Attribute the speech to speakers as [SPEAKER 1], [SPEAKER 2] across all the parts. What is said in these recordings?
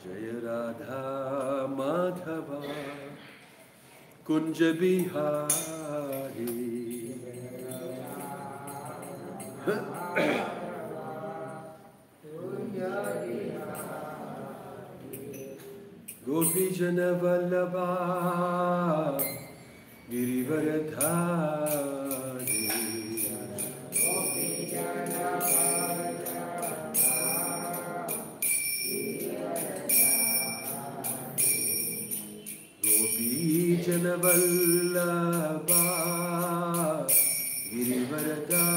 [SPEAKER 1] जय राधा माधव कुंज बिहारी गोपी जन वल्लभा गिरिवरधारी गोपी जन वल्लभा गिरिवरधारी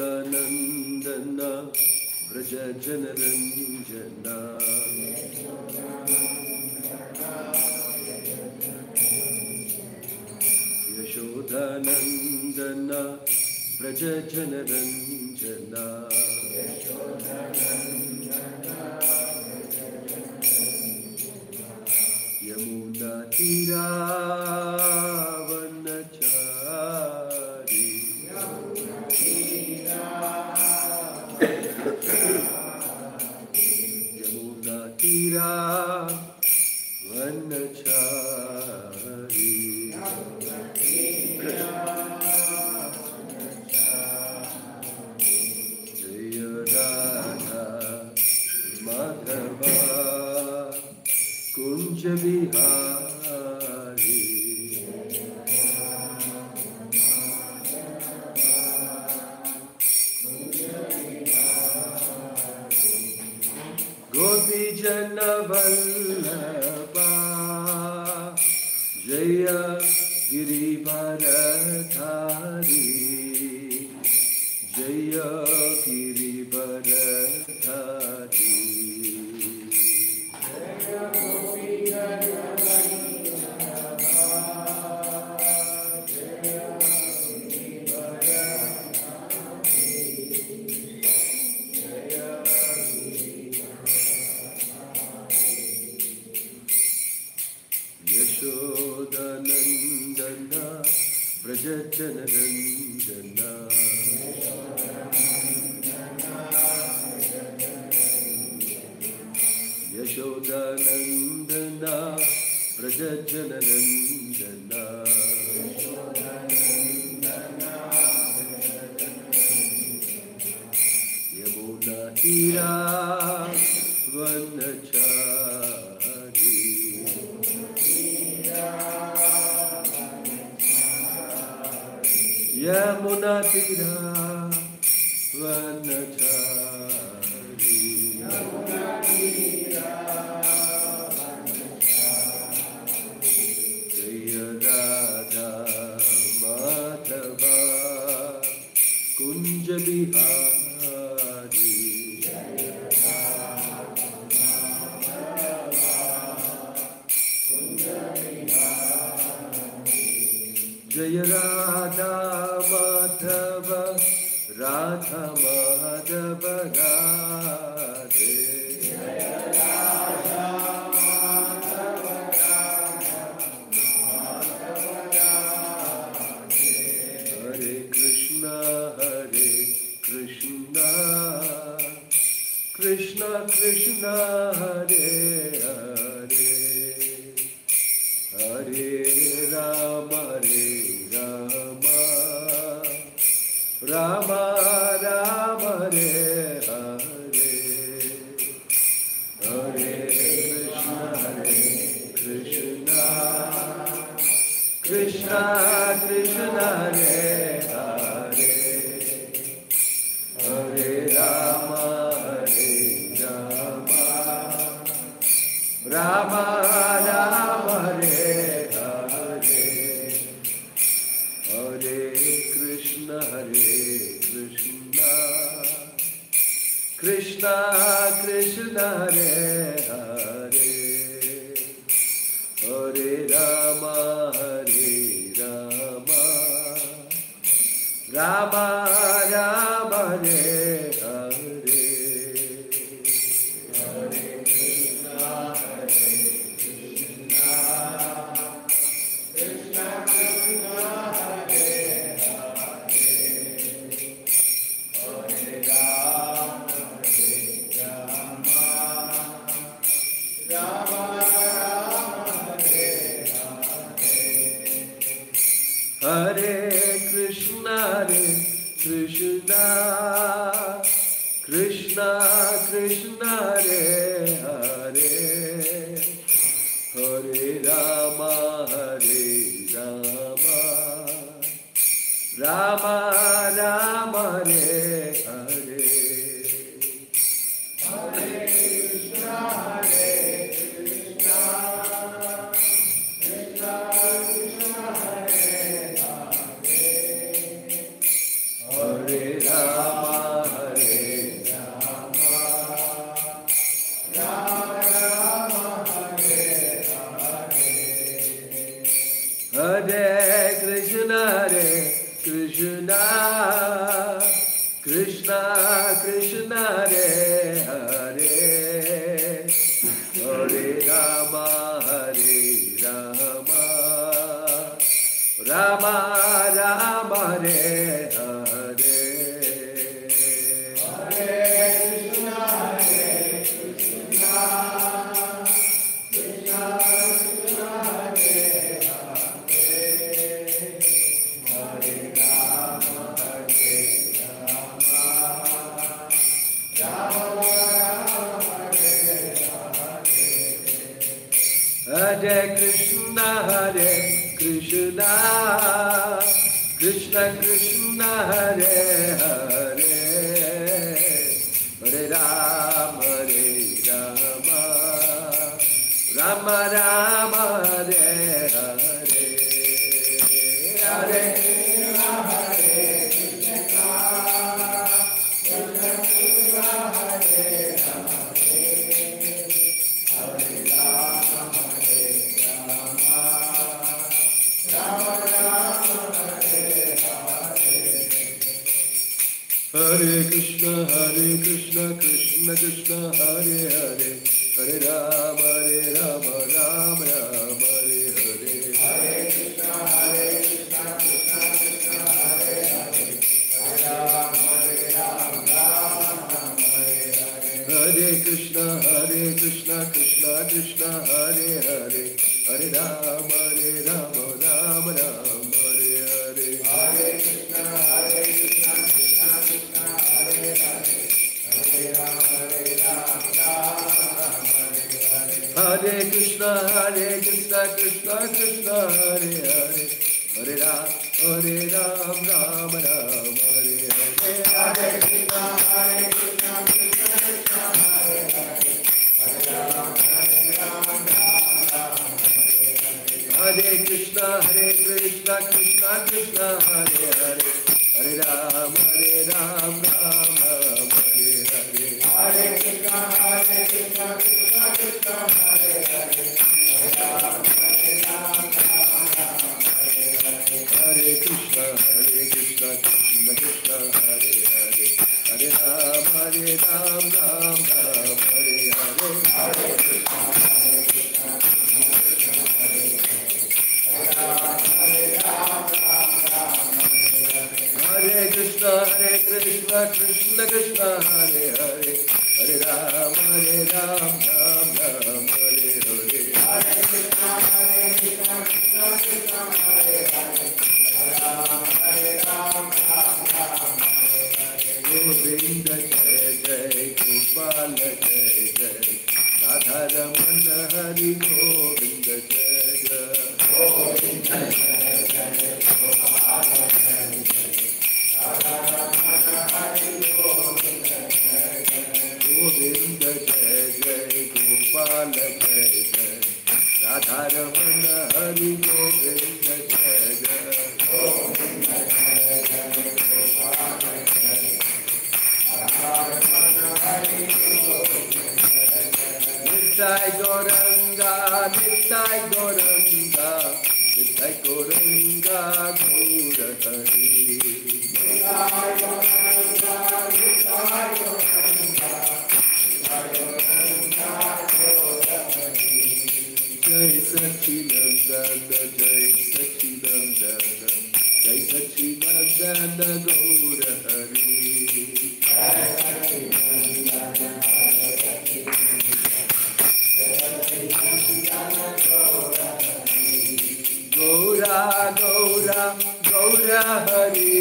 [SPEAKER 1] यशोदानंदन व्रज जनरंजना यशोदानंदन व्रज जनरंजना यमुना तीरावनचारी यमुना तीरावनचारी जय राधा माधव कुंज बिहारी गोपी जन वल्लभा जय गिरिवरधारी जय गिरिवरधारी यशोदानंदन व्रज जनरंजना यशोदानंदन व्रज जनरंजना यमुना तीरावनचारी यमुना तीरावनचारी जय राधा माधव कुंज बिहारी जय राधा माधव राधा माधव राधे हरे Krishna Krishna Krishna Hare Hare Hare Ram Ram Ram Hare Hare Hare Krishna Krishna Krishna Hare Hare Hare Ram Ram Ram Hare Hare Hare Krishna Krishna Krishna Hare Hare Hare Ram Rama Rama Hare Hare Hare Krishna Krishna Krishna Hare Hare Hare Rama Rama Hare Krishna Krishna Krishna Krishna Hare Hare Hare Rama Rama Rama Hare Hare Hare Krishna Krishna Krishna Krishna Hare Hare Rama Rama Rama Hare Hare Hare Krishna Krishna Krishna Krishna Hare Hare Hare Rama Rama Rama Hare Hare Hare Krishna Krishna Krishna Krishna Hare Hare Hare Rama Rama Hare Hare Krishna Krishna Krishna Krishna Hare Hare Hare Rama Rama Rama Hare Hare Hare Krishna Krishna Krishna Krishna Hare Hare Hare Rama Rama Rama Hare Hare Hare Krishna Krishna Krishna Hare Hare Hare Rama Rama Rama Hare Hare Hare Krishna Krishna Krishna Hare Hare Hare Rama Rama Rama Hare Hare Hare Krishna Krishna Krishna Hare Hare Hare Rama Rama Rama Hare Hare Hare Krishna Krishna Krishna Hare Hare Hare Rama Rama Hare Krishna Krishna Krishna Hare Hare Hare Ram Rama Hare Hare Hare Krishna Krishna Krishna Hare Hare Hare Ram Hare Krishna Krishna Krishna Hare Hare Hare Ram Rama Hare Hare Hare Krishna Krishna Krishna Hare Hare Hare Ram Hare Krishna Krishna Krishna Hare Hare Hare Ram Ram Hare Hare Hare Krishna Krishna Krishna Hare Hare Hare Ram Hare Krishna Krishna Krishna Hare Hare Hare Ram Ram Hare Hare Hare Krishna Krishna Krishna Hare Hare Hare Ram Govinda Jai Jai Gopal Jai Jai Radha Raman Hari Govinda Jai Jai Govinda Jai Jai Gopal Jai Jai Radha Raman Hari Govinda Jai Jai Govinda Jai Jai Gopal Jai Jai Radha Raman Hari Govinda Jai Jai Govinda Jai Jai Gopal Jai Jai Nittai Gauranga, Nittai Gauranga, Nittai Gauranga, Gaura Hari. Jai Satchidananda, Jai Satchidananda, Jai Satchidananda Gaura Hari. Gaura, Gaura, Gaura Hari,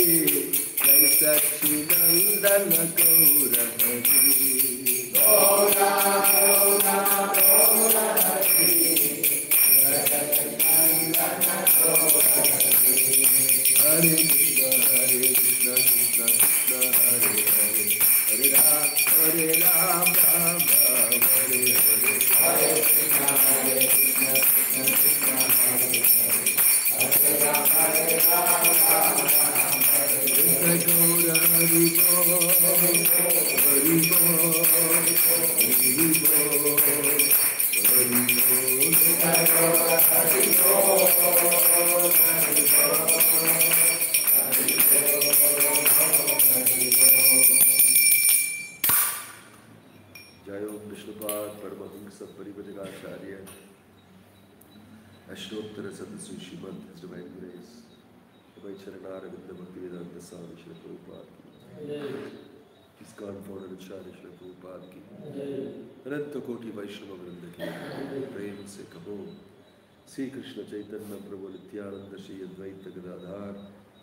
[SPEAKER 1] Jai Satchidananda Gaura Hari. Gaura, Gaura, Gaura Hari, Jai Satchidananda Gaura Hari. Hare Krishna, Krishna Krishna, Hare Hare, Hare Ram, Ram Ram, Hare Hare. Hare Krishna, Krishna Krishna, Hare Hare, Hare Ram, Ram Ram, Hare Hare. Gaura Hari Bol, Hari Bol, Hari Bol, Hari Bol. Gaura Hari Bol, Hari Bol. जय ओम Vishnupad Paramhans परिव्रजकाचार्य अष्टोत्तर सदस्वी Shrimad His Divine Grace Divine Charanarvind Bhaktivedanta Swami Srila Prabhupada की ISKCON founder Acharya Srila Prabhupada की अनंत कोटि वैष्णव वृंद की प्रेम से कहो श्री कृष्ण चैतन्य प्रभु नित्यानंद श्री अद्वैत गदाधार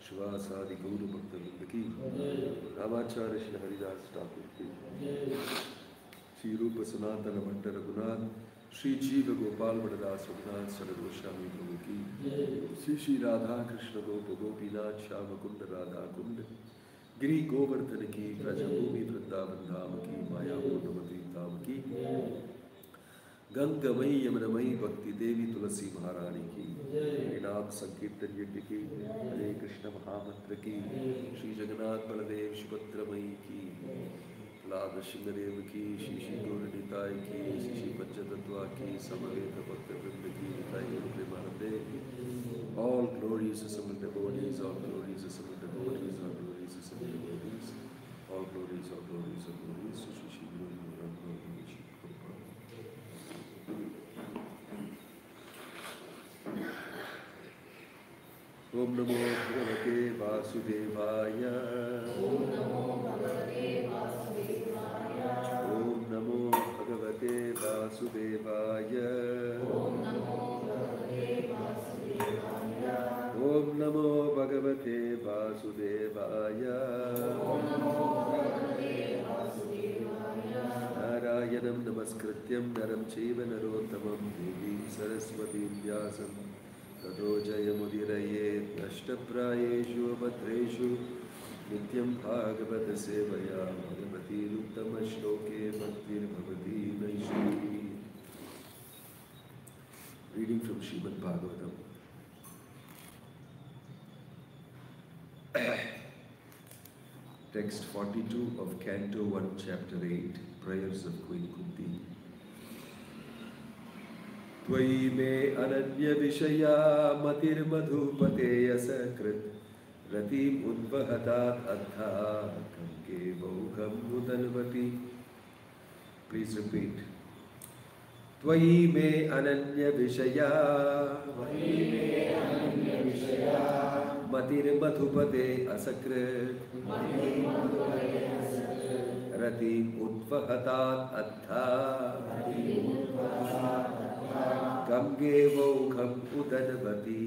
[SPEAKER 1] शिवासादि गौर भक्त वृंद की रामाचार्य श्री हरिदास ठाकुर की श्री रूप सनातन भट्ट रघुनाथ श्री जीव गोपाल बड़दास रघुनाथ सरद गोस्वामी प्रभु की श्री श्री राधा कृष्ण गोप गोपीनाथ श्याम कुंड राधा कुंड गिरी गोवर्धन की ब्रजभूमि वृंदावन धाम की माया पूर्णमती धाम की गंगमयी यमुनमयी भक्ति देवी तुलसी महारानी की नाम संकीर्तन यज्ञ की हरे कृष्ण महामंत्र की श्री जगन्नाथ बलदेव सुभद्रमयी की लाद सिंहदेव की श्री श्री गौर निताय की श्री श्री पंचतत्वा की समवेत भक्त वृंद की निताय गौर प्रेमानंदे all glories assembled devotees, all glories assembled devotees, all glories assembled devotees, all glories, all glories, all glories, Shri Shri Guru Ram Ram Shri Prabhupada. Om Namo Bhagavate Vasudevaya. Om Namo Bhagavate Vasudevaya. Om Namo Bhagavate Vasudevaya. Om Namo Bhagavate Vasudevaya. Om Namo Bhagavate Vasudevaya. Om Namo Bhagavate Vasudevaya. Narayanam Namaskrityam Naram Chaiva Narottamam Devim Saraswatim Vyasam ततो जयमुदीरयेत् नष्टप्रायेषु भद्रेषु नित्यं भागवत सेवया भगवतीरुत्तमश्लोके भक्तिर्भवति नैष्ठिकी. Reading from Srimad Bhagavatam. Text 42 of Canto 1, Chapter 8, Prayers of Queen Kunti. त्वयि मे अनन्य विषया मतिर्मधुपते असकृत् रतिम् उद्वहतात् अद्धा कंके बहुघं मुदन्वति. Please repeat. त्वयि मे अनन्य विषया मतिर्मधुपते असकृत् रतिम् उद्वहतात् अद्धा गंगे वौघम उदन्वति.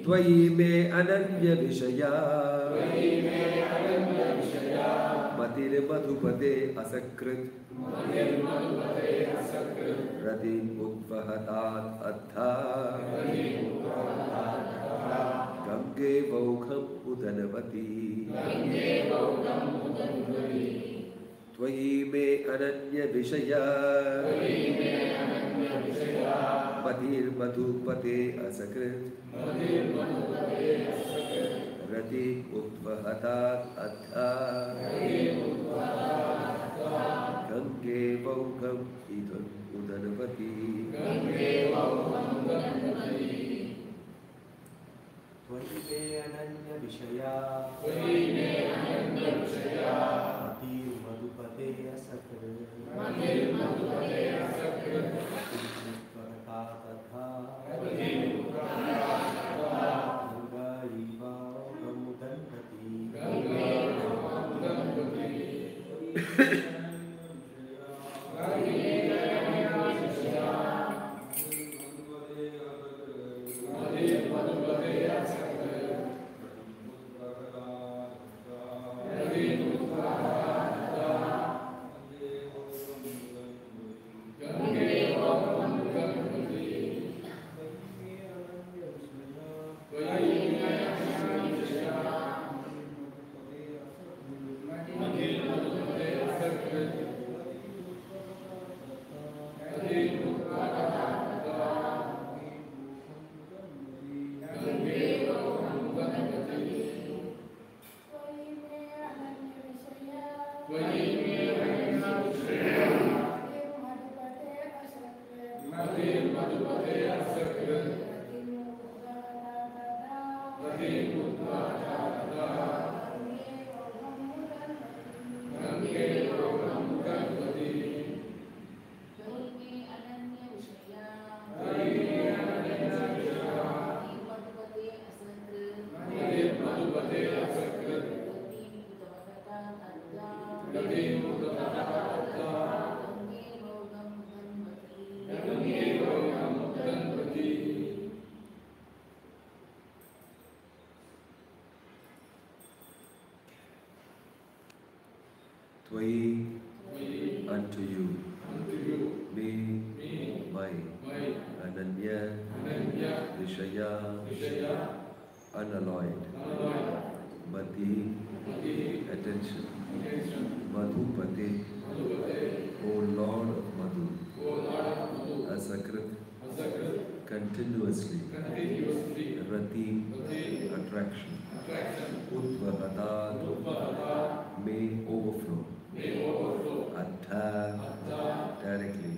[SPEAKER 1] त्वयि मे अनन्य विषया मतिर्मधुपते असकृत् रतिम् उद्वहतात् अद्धा गंगे वौघम उदन्वति. त्वयि मे अनन्य विषया मतिर्मधुपते असकृत् रतिम् उद्वहतात् अद्धा Gange वौघम उदन्वति. Unto you, me, my, Ananya, Vishaya, unalloyed, Mati, attention, Madhupati, O Lord of Madhu, Asakrit, continuously, Rati, attraction, Utvahata, may overflow, Atta, directly,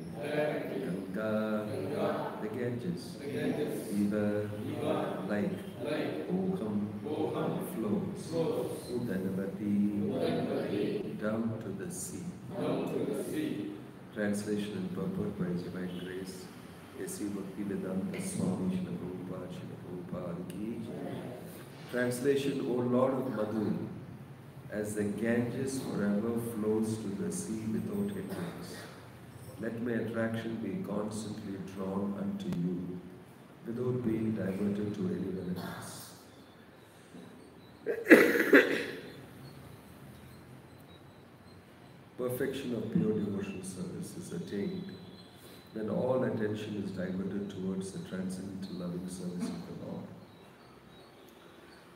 [SPEAKER 1] Ganga, the Ganges, Eva, like, Oham, flows, Udanavati, down to the sea. Translation and purport by Divine Grace, A.C. Bhaktivedanta Swami Srila Prabhupada Ki. Translation, O Lord of Madhu, as the Ganges forever flows to the sea without hindrance, let my attraction be constantly drawn unto you, without being diverted to anyone else. Perfection of pure devotional service is attained when all attention is diverted towards the transcendental loving service of the Lord.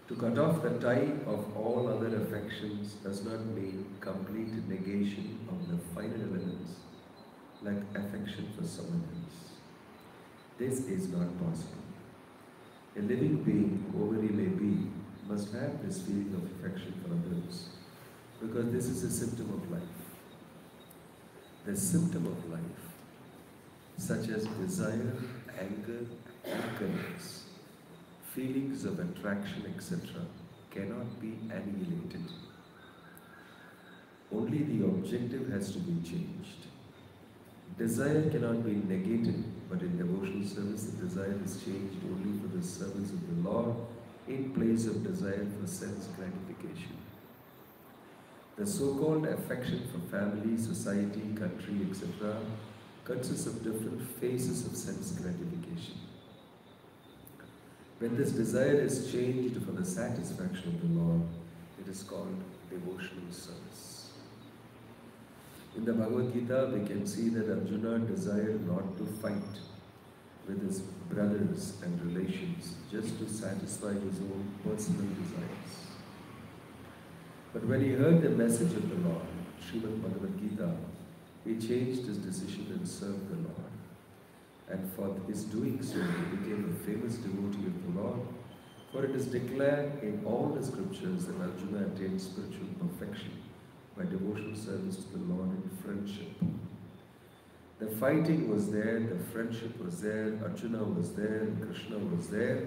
[SPEAKER 1] To cut off the tie of all other affections does not mean complete negation of the final elements, like affection for someone else. This is not possible. A living being, whoever he may be, must have this feeling of affection for others, because this is a symptom of life. The symptom of life, such as desire, anger, eagerness, feelings of attraction, etc., cannot be annihilated. Only the objective has to be changed. Desire cannot be negated, but in devotional service, the desire is changed only for the service of the Lord in place of desire for sense gratification. The so-called affection for family, society, country, etc., consists of different phases of sense gratification. When this desire is changed for the satisfaction of the Lord, it is called devotional service. In the Bhagavad Gita, we can see that Arjuna desired not to fight with his brothers and relations just to satisfy his own personal desires. But when he heard the message of the Lord, Srimad Bhagavad Gita, he changed his decision and served the Lord. And for his doing so, he became a famous devotee of the Lord, for it is declared in all the scriptures that Arjuna attained spiritual perfection by devotional service to the Lord in friendship. The fighting was there, the friendship was there, Arjuna was there, and Krishna was there,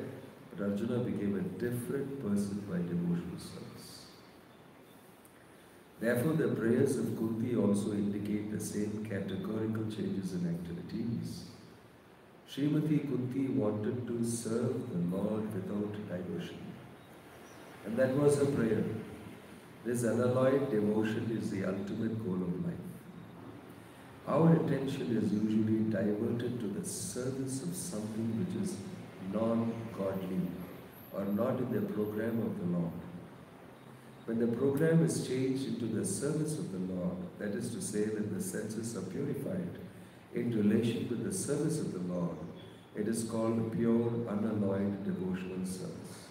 [SPEAKER 1] But Arjuna became a different person by devotional service. Therefore, the prayers of Kunti also indicate the same categorical changes in activities. Srimati Kunti wanted to serve the Lord without diversion. And that was her prayer. This unalloyed devotion is the ultimate goal of life. Our attention is usually diverted to the service of something which is non-godly or not in the program of the Lord. When the program is changed into the service of the Lord, that is to say, when the senses are purified in relation to the service of the Lord, it is called pure, unalloyed devotional service.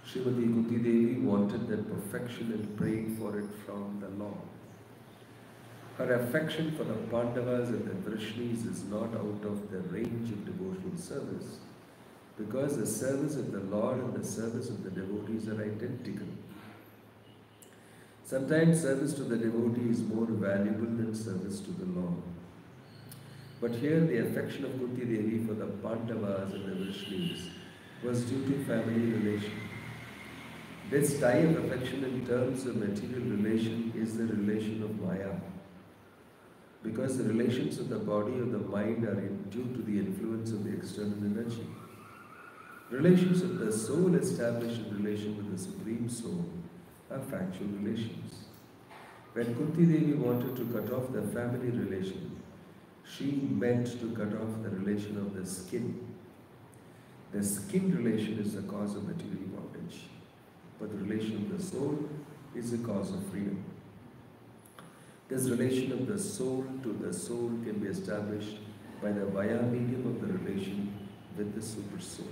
[SPEAKER 1] Srimati Kunti Devi wanted that perfection and prayed for it from the Lord. Her affection for the Pandavas and the Vrishnis is not out of the range of devotional service, because the service of the Lord and the service of the devotees are identical. Sometimes service to the devotee is more valuable than service to the Lord. But here the affection of Kunti Devi for the Pandavas and the Vrishnis was due to family relation. This tie of affection in terms of material relation is the relation of Maya, because the relations of the body or the mind are due to the influence of the external energy. Relations of the soul established in relation with the Supreme Soul are factual relations. When Kunti Devi wanted to cut off the family relation, she meant to cut off the relation of the skin. The skin relation is the cause of material bondage, but the relation of the soul is the cause of freedom. This relation of the soul to the soul can be established by the via medium of the relation with the super soul.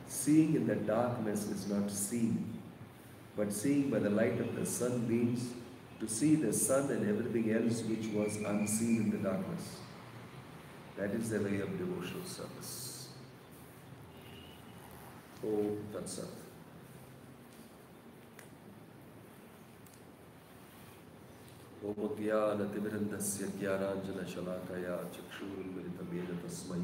[SPEAKER 1] Seeing in the darkness is not seeing, but seeing by the light of the sun means to see the sun and everything else which was unseen in the darkness. That is the way of devotional service. Oh, that's it. Om Gyana Timirandasya Gyananjana Shalakaya Chakshurmilitam Yena Tasmai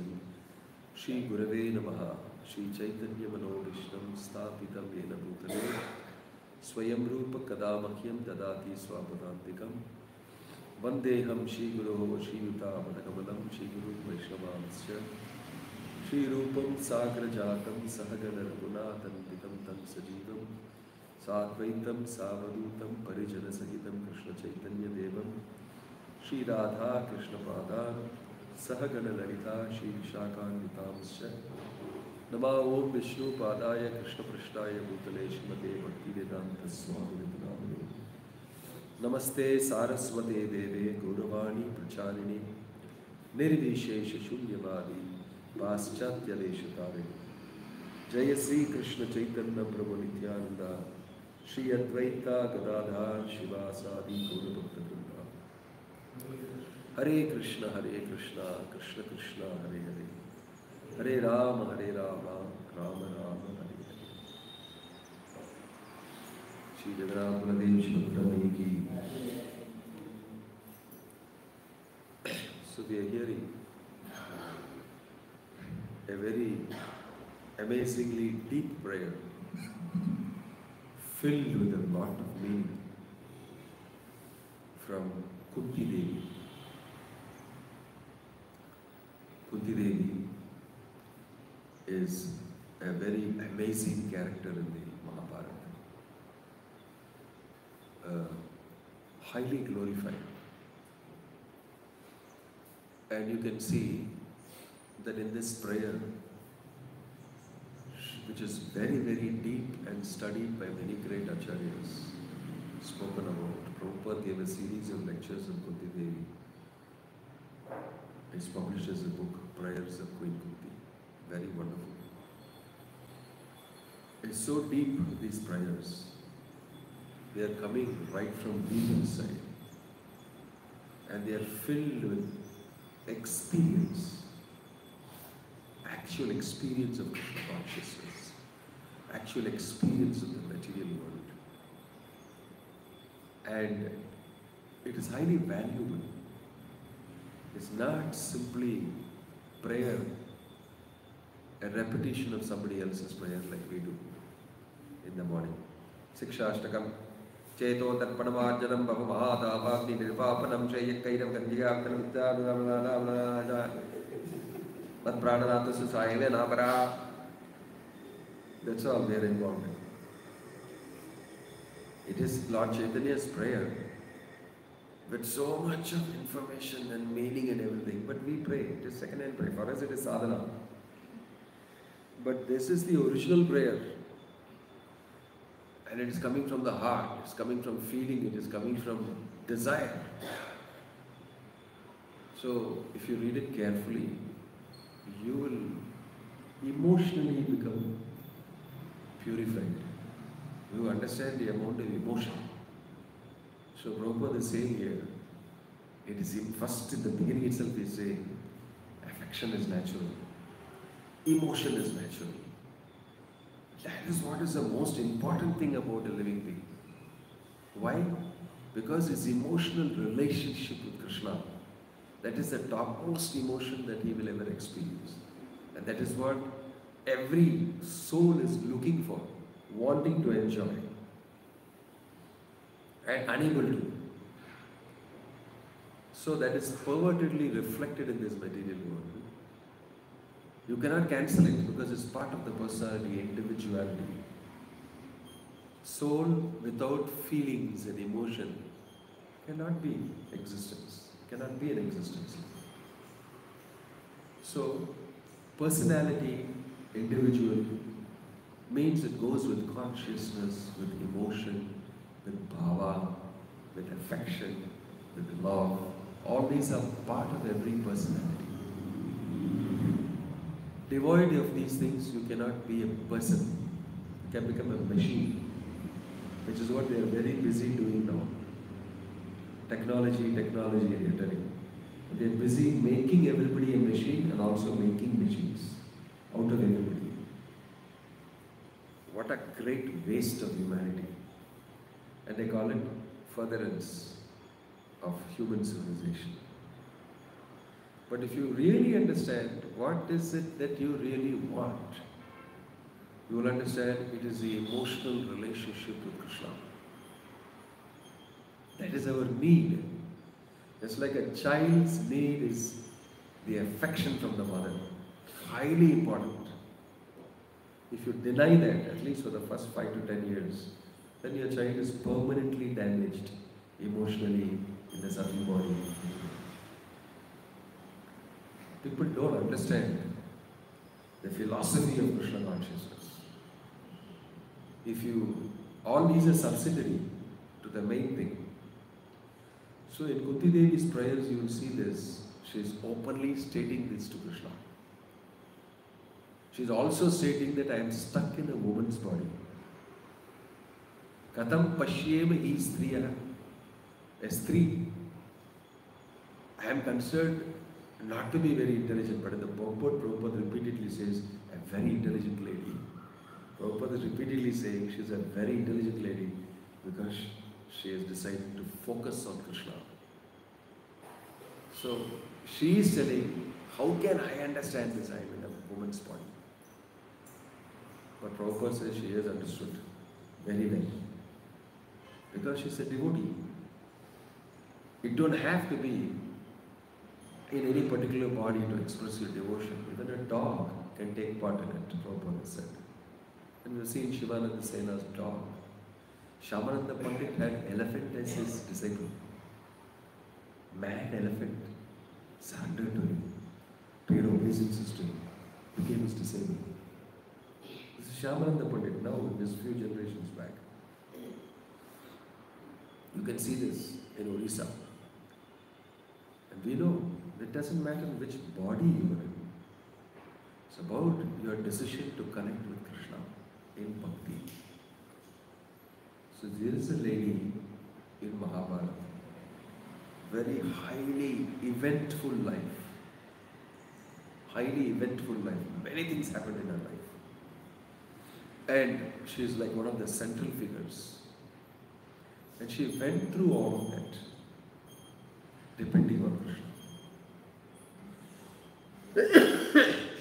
[SPEAKER 1] Shri Gurave Namaha Shri Chaitanya Manobhishnam Sthapitam Yena Bhutale Swayam Rupa Kadamakyam Dadati Swapadantikam Vandeham Shri Guru Shri Yuta Madakamalam Shri Guru Vaishnavamsya Shri Rupam Sagra Jatam Sahagana Raghunathan Pitam Tam Sajivam Satvaitam Savadutam Parijana Sahitam Krishna Chaitanya Devam Shri Radha Krishna Pada Sahagana Lalita Shri Vishakan Vitamsya Nama Om Vishnu Padaya Krishna Prishtaya Bhutale Shrimate Bhakti Vedanta Swami Nidhamane Namaste Saraswate Deve Gauravani Pracharini Nirvishesha Shunyavadi Paschatya Deshatare Jaya Sri Krishna Chaitanya Prabhu Nityananda Shri Advaita Gadadhar Shivasadi Gaura Bhakta Vrinda Hare Krishna Krishna Krishna Hare Hare Hare Rama Rama Rama Hare Hare. Shri Jagannath Baladev Shri Ki. So we are hearing a very amazingly deep prayer filled with a lot of meaning from Kunti Devi. Kunti Devi is a very amazing character in the Mahabharata, highly glorified. And you can see that in this prayer, which is very, very deep and studied by many great acharyas, spoken about. Prabhupada gave a series of lectures on Kunti Devi. It's published as a book, Prayers of Queen Kunti. Very wonderful. It's so deep, these prayers. They are coming right from deep inside. And they are filled with experience, actual experience of Krishna consciousness, actual experience of the material world. And it is highly valuable. It's not simply prayer a repetition of somebody else's prayer like we do in the morning. Sikshashtakam, Cheto Tarpanamarjanam Bhava Mahadavagni Nirvapanam Shayakairam Gandhiyaptanam Vidyadhanam Mat Prananatha Susayave Navara. That's all we are involved in. It is Lord Chaitanya's prayer with so much of information and meaning and everything. But we pray. It is second-hand prayer. For us it is sadhana. But this is the original prayer. And it is coming from the heart. It is coming from feeling. It is coming from desire. So if you read it carefully, you will emotionally become purified. You understand the amount of emotion. So Prabhupada is saying here, it is first in the beginning itself he is saying, affection is natural, emotion is natural. That is what is the most important thing about a living being. Why? Because his emotional relationship with Krishna, that is the topmost emotion that he will ever experience. And that is what every soul is looking for, wanting to enjoy, and unable to. So that is pervertedly reflected in this material world. You cannot cancel it because it's part of the personality, individuality. Soul without feelings and emotion cannot be existence, cannot be an existence. So personality, individual, means it goes with consciousness, with emotion, with bhava, with affection, with love. All these are part of every personality. Devoid of these things, you cannot be a person. You can become a machine, which is what they are very busy doing now. Technology, they are telling. They are busy making everybody a machine and also making machines out of everybody. What a great waste of humanity. And they call it furtherance of human civilization. But if you really understand what is it that you really want, you will understand it is the emotional relationship with Krishna. That is our need. Just like a child's need is the affection from the mother. Highly important. If you deny that, at least for the first 5 to 10 years, then your child is permanently damaged emotionally in the subtle body. People don't understand the philosophy of Krishna consciousness. All these are subsidiary to the main thing. So in Kunti Devi's prayers you will see this. She is openly stating this to Krishna. She is also stating that I am stuck in a woman's body. Katham pashyema hi striya. A stri. I am considered not to be very intelligent, but in the Prabhupada repeatedly says, a very intelligent lady. Prabhupada is repeatedly saying she is a very intelligent lady because she has decided to focus on Krishna. So she is telling, how can I understand this? I am in a woman's body. But Prabhupada says she has understood very well. Because she is a devotee. You don't have to be in any particular body to express your devotion. Even a dog can take part in it, Prabhupada said. And we've seen Shivananda Sena's dog. Shyamananda Pandit had elephant as his disciple. Mad elephant surrendered to him, paid obeisance to him, became his disciple. This is Shyamananda Pandit now, in this few generations back. You can see this in Orissa. And we know it doesn't matter which body you are in. It's about your decision to connect with Krishna in bhakti. So there is a lady in Mahabharata, very highly eventful life. Highly eventful life. Many things happened in her life. And she is like one of the central figures. And she went through all of that, depending on Krishna.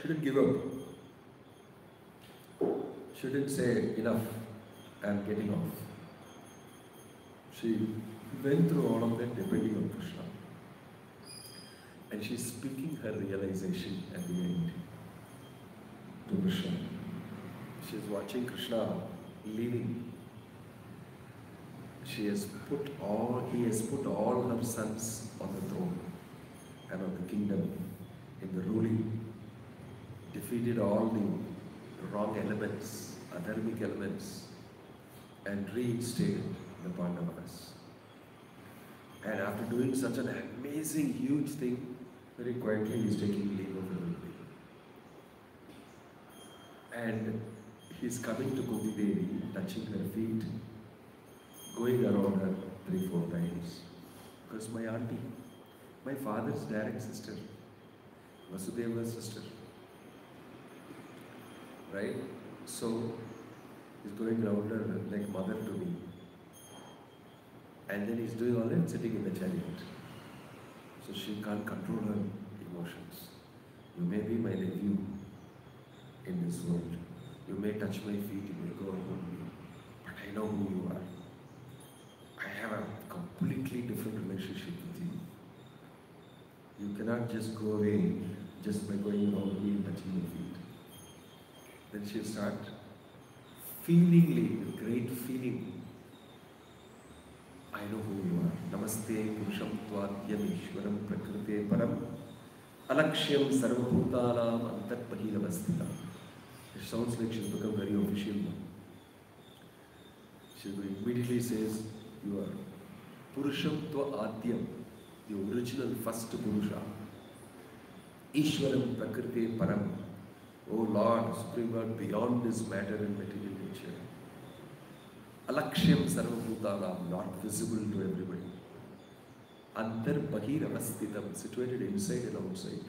[SPEAKER 1] She didn't give up. She didn't say, enough, I'm getting off. She went through all of that depending on Krishna. And she's speaking her realization at the end to Krishna. She's watching Krishna leaving. He has put all her sons on the throne and on the kingdom, in the ruling, defeated all the wrong elements, adharmic elements, and reinstated the Pandavas. And after doing such an amazing, huge thing, very quietly he's taking leave of everybody. And he's coming to Kunti Devi, touching her feet, going around her 3-4 times. Because my auntie, my father's direct sister, Vasudeva's sister, right? So he's going around her like mother to me. And then he's doing all that sitting in the chariot. So she can't control her emotions. You may be my nephew in this world. You may touch my feet, you may go around me. But I know who you are. I have a completely different relationship with you. You cannot just go away just by going around me and touching my feet. Then she'll start feelingly, with great feeling, I know who you are. Namaste Purusham Tvadyam Ishwaram Prakrite Param Alakshyam Sarvabhutanam Antarpahiravastitam. It sounds like she's become very official now. She immediately says, you are Purusham Tvadyam, the original first Purusha. Ishwaram Prakrite Param, O Lord, Supreme Lord, beyond this matter and material nature. Alakshyam Sarvabhutanam, not visible to everybody. Antarpahiravastitam, situated inside and outside.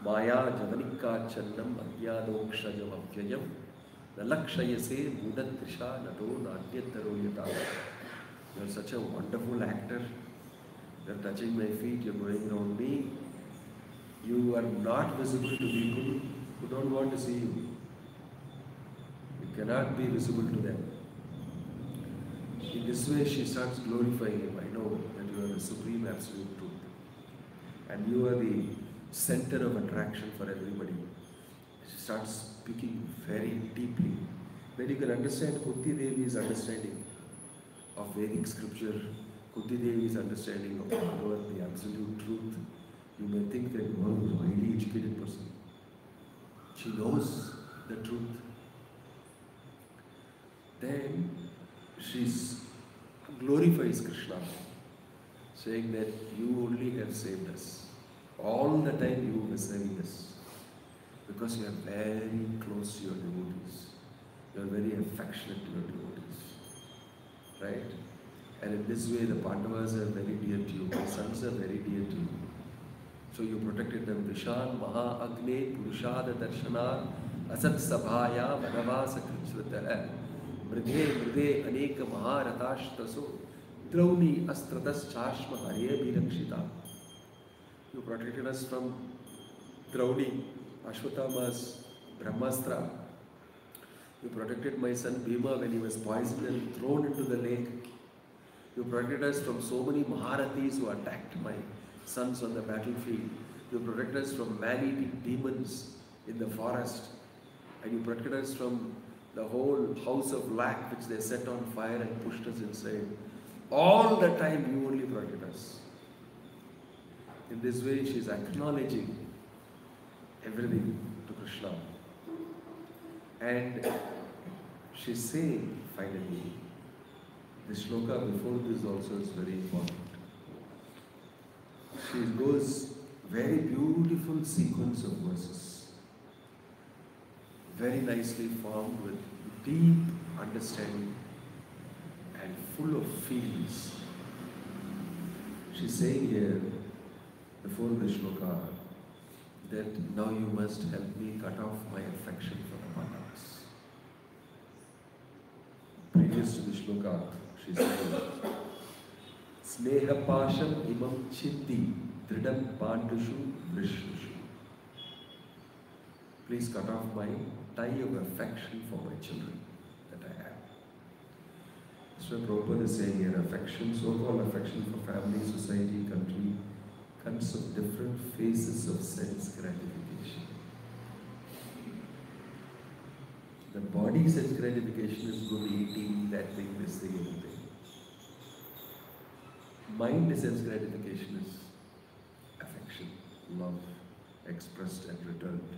[SPEAKER 1] Maya Javanika Channam Agyadokshayam Avyayam Nalakshayase Mudatrisha Nato Nadyataro Yata. You are such a wonderful actor. You are touching my feet, you are going around me. You are not visible to people who don't want to see you. You cannot be visible to them. In this way, she starts glorifying him. I know that you are the supreme absolute truth. And you are the center of attraction for everybody. She starts speaking very deeply. Then you can understand Kunti Devi's understanding of Vedic scripture, Kunti Devi's understanding of Bhagavad, the absolute truth. You may think that you are a highly educated person. She knows the truth. Then she glorifies Krishna, saying that you only have saved us. All the time you were saving us. Because you are very close to your devotees. You are very affectionate to your devotees. Right? And in this way the Pandavas are very dear to you. My sons are very dear to you. So you protected them. Vishan Maha Agne Purushada Darshanar Asat Sabhaya Vanavasa Krichvata Mridhe Mridhe Aneka Maharatashtaso Drauni Astratas Chashma Hare Birakshita. You protected us from Drauni, Ashwatthama's Brahmastra. You protected my son Bhima when he was poisoned and thrown into the lake. You protected us from so many Maharathis who attacked my sons on the battlefield. You protected us from man-eating demons in the forest. And you protected us from the whole house of lac which they set on fire and pushed us inside. All the time you only protected us. In this way she is acknowledging everything to Krishna. And she is saying finally, the shloka before this also is very important. She goes very beautiful sequence of verses, very nicely formed with deep understanding and full of feelings. She's saying here before the shloka that now you must help me cut off my affection for the Pandavas. Previous to the shloka, she said, Sneha Pasham imam chitti dridam pandushu vishnushu. Please cut off my tie of affection for my children that I have. So Prabhupada is saying here, affection, so-called affection for family, society, country, comes of different phases of sense gratification. The body sense gratification is good eating, that thing, this thing, everything. Mind sense gratification is affection, love, expressed and returned.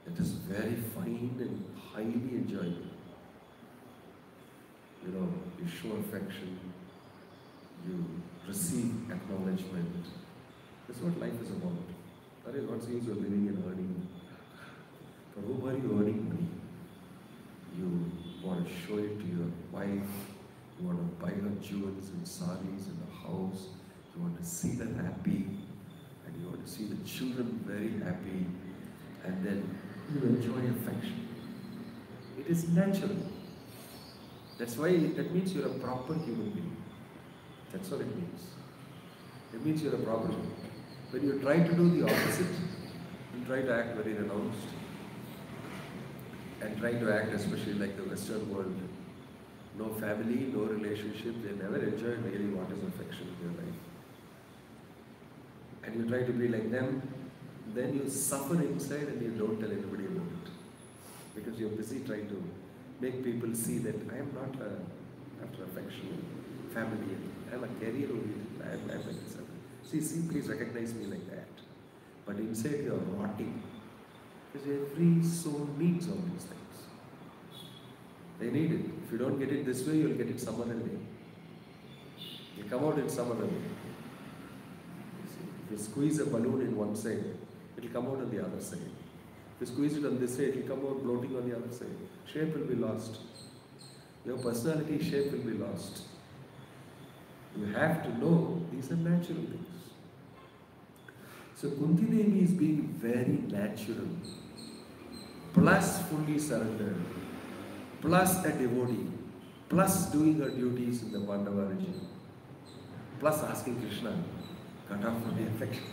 [SPEAKER 1] It is very fine and highly enjoyable. You know, you show affection, you receive acknowledgement. That's what life is about. That is what seems you're living and earning. For whom are you earning money? You want to show it to your wife, you want to buy her jewels and saris and a house, you want to see them happy, and you want to see the children very happy, and then you enjoy affection. It is natural. That's why that means you're a proper human being. That's all it means. It means you're a proper human being. When you try to do the opposite, you try to act very renounced, and try to act especially like the Western world. No family, no relationship, they never enjoy really what is affection in their life. And you try to be like them, then you suffer inside and you don't tell anybody about it. Because you're busy trying to make people see that I am not after affection, family, I'm a career oriented, I'm like this. See, please recognize me like that. But inside you're rotting. Because every soul needs all these things. They need it. If you don't get it this way, you'll get it some other way. You come out in some other way. If you squeeze a balloon in one side, it will come out on the other side. If you squeeze it on this side, it will come out bloating on the other side. Shape will be lost. Your personality shape will be lost. You have to know these are natural things. So Kunti Devi is being very natural, plus fully surrendered, plus a devotee, plus doing her duties in the Pandava regime, plus asking Krishna, cut off from the affection.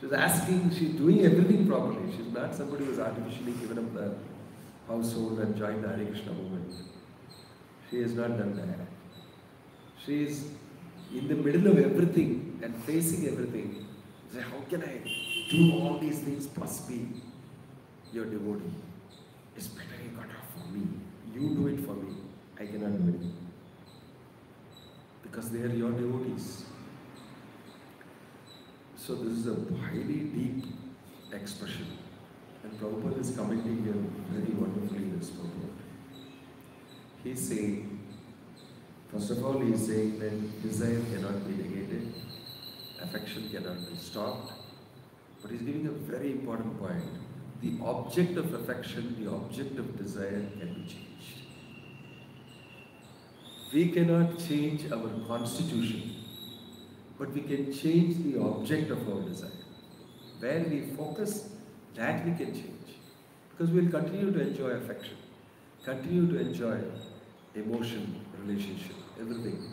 [SPEAKER 1] She's asking, she's doing everything properly. She's not somebody who's artificially given up the household and joined the Hare Krishna movement. She has not done that. She is in the middle of everything and facing everything. Say, how can I do all these things plus be your devotee? It's better you cut off for me. You do it for me. I cannot do it. Because they are your devotees. So this is a highly deep expression. And Prabhupada is commenting here very wonderfully this purport. He's saying, first of all, he's saying that desire cannot be negated, affection cannot be stopped. But he's giving a very important point. The object of affection, the object of desire can be changed. We cannot change our constitution, but we can change the object of our desire. Where we focus, that we can change. Because we will continue to enjoy affection, continue to enjoy emotion, relationship, everything.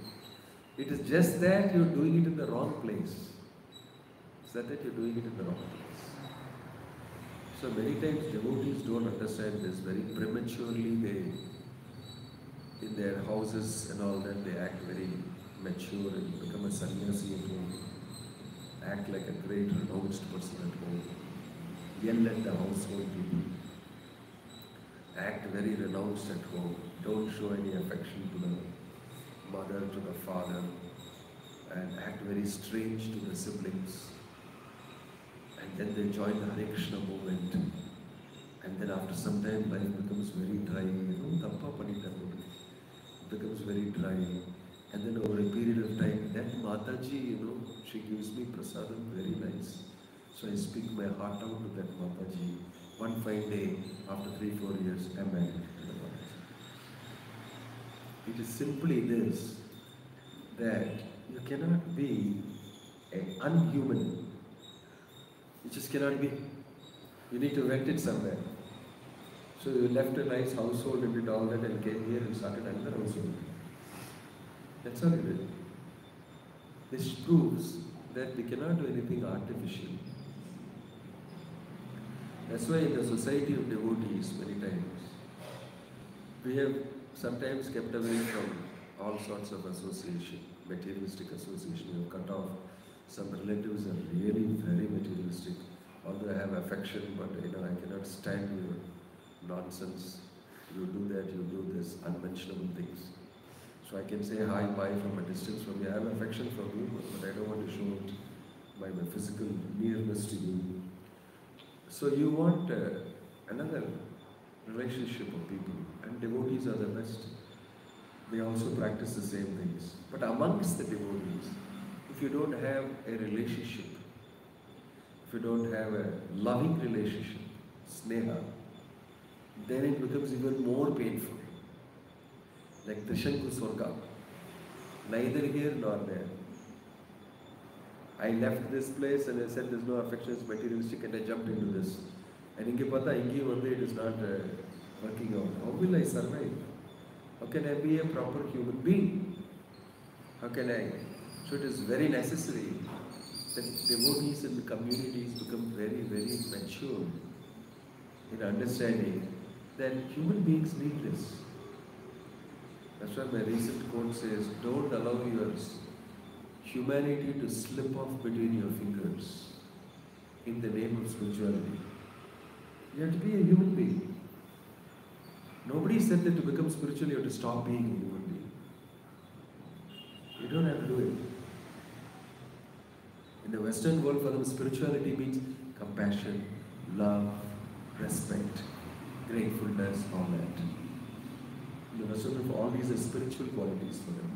[SPEAKER 1] It is just that you're doing it in the wrong place. It's that you're doing it in the wrong place. So many times devotees don't understand this. Very prematurely they, in their houses and all that, they act very mature and become a sannyasi at home. Act like a great renounced person at home. Yell at the household people. Act very renounced at home. Don't show any affection to the mother, to the father. And act very strange to the siblings. And then they join the Hare Krishna movement. And then after some time, life becomes very dry. It becomes very dry. And then over a period of time, that Mataji, she gives me prasadam, very nice. So I speak my heart out to that Mataji. One fine day, after 3-4 years, I'm married to the Mataji. It is simply this, that you cannot be an unhuman. You just cannot be. You need to rent it somewhere. So you left a nice household and did all that and came here and started another household. That's all you did. This proves that we cannot do anything artificial. That's why in the society of devotees, many times, we have sometimes kept away from all sorts of association, materialistic association. We have cut off. Some relatives are really very materialistic. Although I have affection, but I cannot stand your nonsense. You do that, you do this, unmentionable things. So I can say hi, bye from a distance from you. I have affection for you, but I don't want to show it by my physical nearness to you. So you want another relationship of people, and devotees are the best. They also practice the same things. But amongst the devotees, if you don't have a relationship, if you don't have a loving relationship, sneha, then it becomes even more painful. Like Trishanku Swarga, neither here nor there. I left this place and I said there's no affection, it's materialistic, and I jumped into this. And inge pata, inge one day it is not working out. How will I survive? How can I be a proper human being? How can I? So it is very necessary that devotees and communities become very, very mature in understanding that human beings need this. That's why my recent quote says, don't allow your humanity to slip off between your fingers in the name of spirituality. You have to be a human being. Nobody said that to become spiritual you have to stop being a human being. You don't have to do it. In the Western world, for them, spirituality means compassion, love, respect, gratefulness, all that. In the Western world, all these are spiritual qualities for them.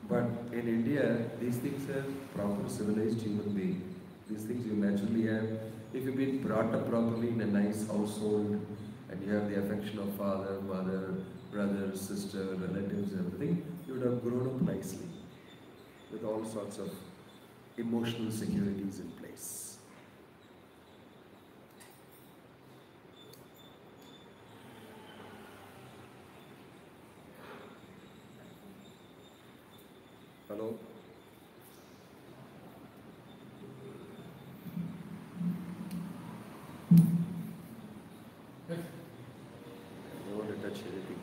[SPEAKER 1] But in India, these things are proper civilized human being. These things you naturally have. If you've been brought up properly in a nice household, and you have the affection of father, mother, brother, sister, relatives, everything, you would have grown up nicely with all sorts of emotional securities in place. Hello? I don't want to touch anything.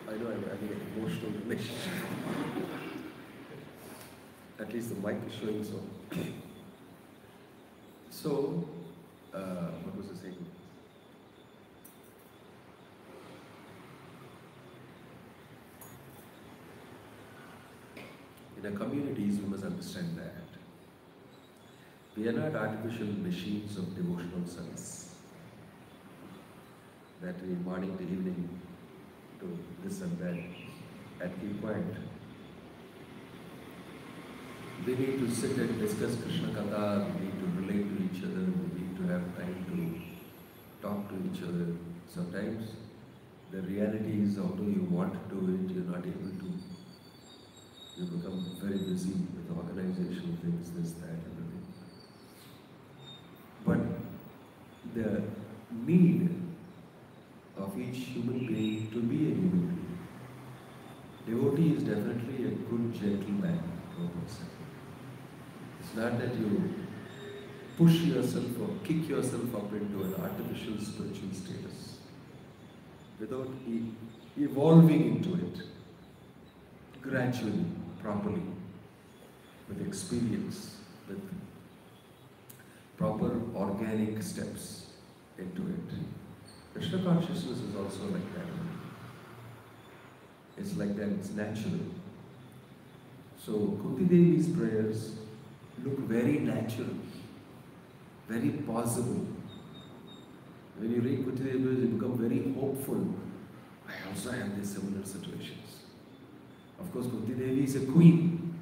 [SPEAKER 1] I know I'm having an emotional relationship. At least the mic is showing so. So, what was I saying? In our communities, we must understand that we are not artificial machines of devotional service. That we morning to evening do this and that and keep quiet. We need to sit and discuss Krishna Katha, we need to relate to each other, we need to have time to talk to each other. Sometimes the reality is, although you want to do it, you're not able to. You become very busy with organizational things, this, that, everything. But the need of each human being to be a human being. Devotee is definitely a good gentleman to a person. It's not that you push yourself or kick yourself up into an artificial spiritual status without evolving into it gradually, properly, with experience, with proper organic steps into it. Krishna consciousness is also like that. It's like that, it's natural. So Kunti Devi's prayers look very natural, very possible. When you read Kunti Devi's prayers, you become very hopeful. I also have these similar situations. Of course, Kunti Devi is a queen.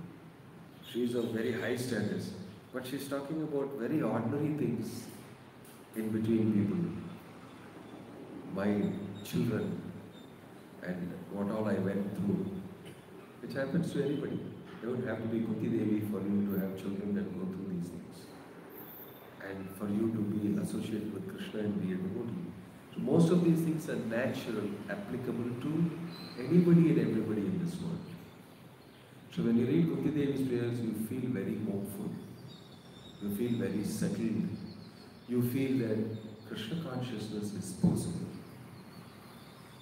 [SPEAKER 1] She is of very high status. But she's talking about very ordinary things in between people. My children and what all I went through, which happens to anybody. You don't have to be Kunti Devi for you to have children that go through these things. And for you to be associated with Krishna and be a devotee. So most of these things are natural, applicable to anybody and everybody in this world. So when you read Kunti Devi's prayers, you feel very hopeful. You feel very settled. You feel that Krishna consciousness is possible.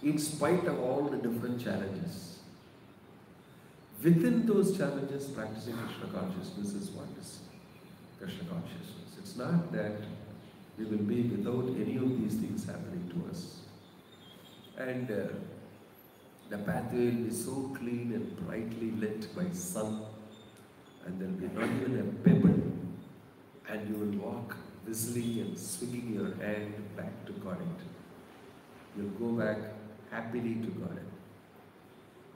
[SPEAKER 1] In spite of all the different challenges. Within those challenges, practicing Krishna consciousness is what is Krishna consciousness. It's not that we will be without any of these things happening to us. And the pathway will be so clean and brightly lit by sun, and there will be not even a pebble, and you will walk whistling and swinging your hand back to Godhead. You'll go back happily to Godhead.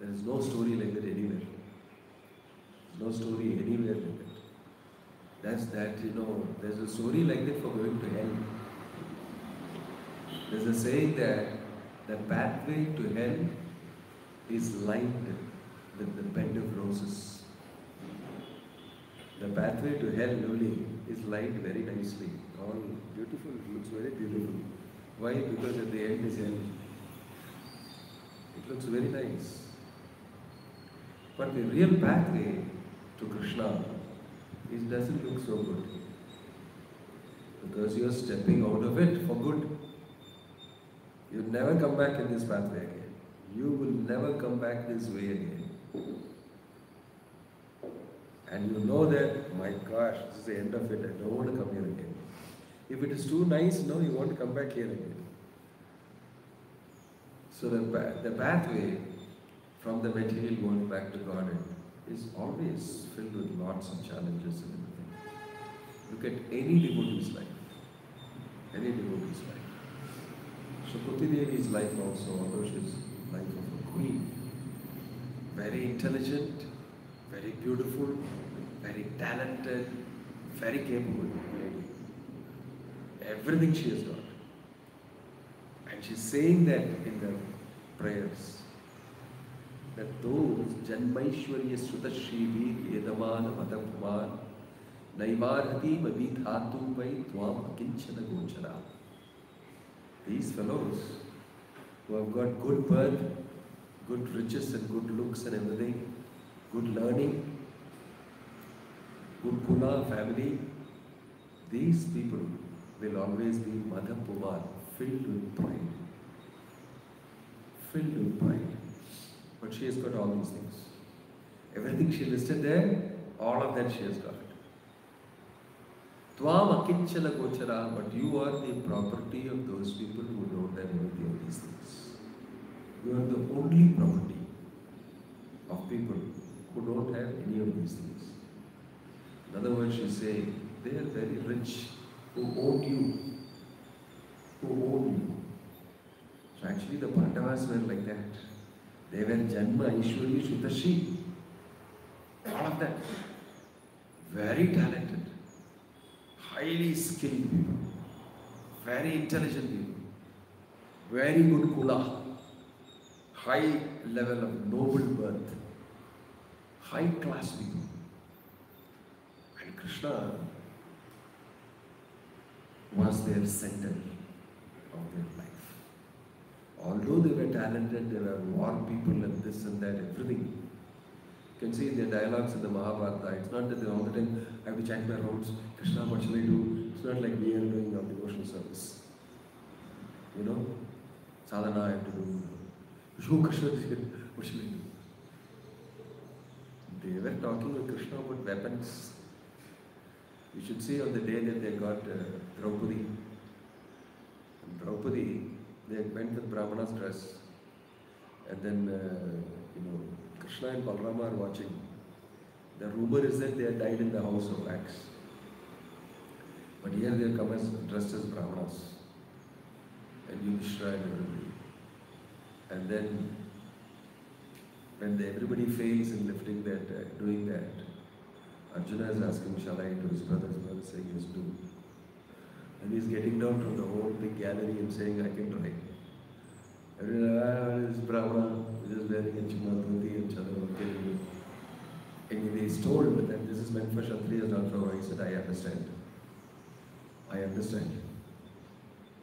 [SPEAKER 1] There is no story like that anywhere. There's no story anywhere like that. That's that, there's a story like that for going to hell. There's a saying that the pathway to hell is lined with the bed of roses. The pathway to hell only is lined very nicely. All beautiful, it looks very beautiful. Why? Because at the end is hell. It looks very nice. But the real pathway to Krishna, it doesn't look so good. Because you're stepping out of it for good. You'll never come back in this pathway again. You will never come back this way again. And you know that, my gosh, this is the end of it, I don't want to come here again. If it is too nice, no, you won't come back here again. So the pathway from the material world back to Godhead is always filled with lots of challenges and everything. Look at any devotee's life. Any devotee's life. So Kunti Devi's life also, although she's life of a queen, very intelligent, very beautiful, very talented, very capable lady. Everything she has got. And she's saying that in the prayers, that those Janmaishwarya Sutashrivi Edamana Madapman Naivarhati Mavithatu Vai Twam Akinchana Gochara. These fellows who have got good birth, good riches and good looks and everything, good learning, good kula family, these people will always be Madhapumar, filled with pride. Filled with pride. But she has got all these things. Everything she listed there, all of that she has got. Tvam akinchana gochara, but you are the property of those people who don't have any of these things. You are the only property of people who don't have any of these things. In other words, she's saying, they are very rich, who own you. Who own you. So actually the Pandavas were like that. They were Janma, Ishwari, Shutashi. All of that. Very talented. Highly skilled people. Very intelligent people. Very good kula. High level of noble birth. High class people. And Krishna was their center of their life. Although they were talented, they were war people and this and that, everything. You can see in their dialogues in the Mahabharata, it's not that they all the time, I have to chant my rounds, Krishna, what shall I do? It's not like we are doing our devotional service. You know, sadhana I have to do. Show Krishna, what shall I do? They were talking with Krishna about weapons. You should see on the day that they got Draupadi. And Draupadi, they went with Brahmana's dress. And then, Krishna and Balrama are watching. The rumor is that they had died in the house of wax. But here they come as dressed as Brahmanas. And Yudhishthira and everybody. And then, when everybody fails in lifting that, doing that, Arjuna is asking, shall I, to his brother saying, yes, do. And he's getting down from the whole big gallery and saying, I can try. Everyone, this Brahma, just wearing a chima, dhoti, and chadar, anyway, he's told that this is meant for Kshatriyas, not for Vaishyas. He said, I understand. I understand.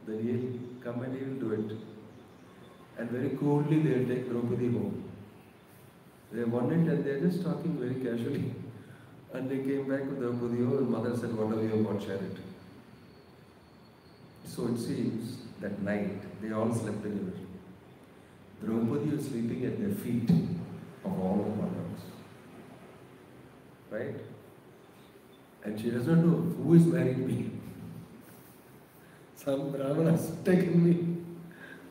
[SPEAKER 1] Then he'll come and he will do it. And very coolly they'll take Draupadi home. They want it and they're just talking very casually. And they came back with Draupadi, and mother said, whatever you want, share it. So it seems that night they all slept together. Draupadi was sleeping at their feet of all the Pandavas. Right? And she does not know who is married me. Some Brahmanas taken me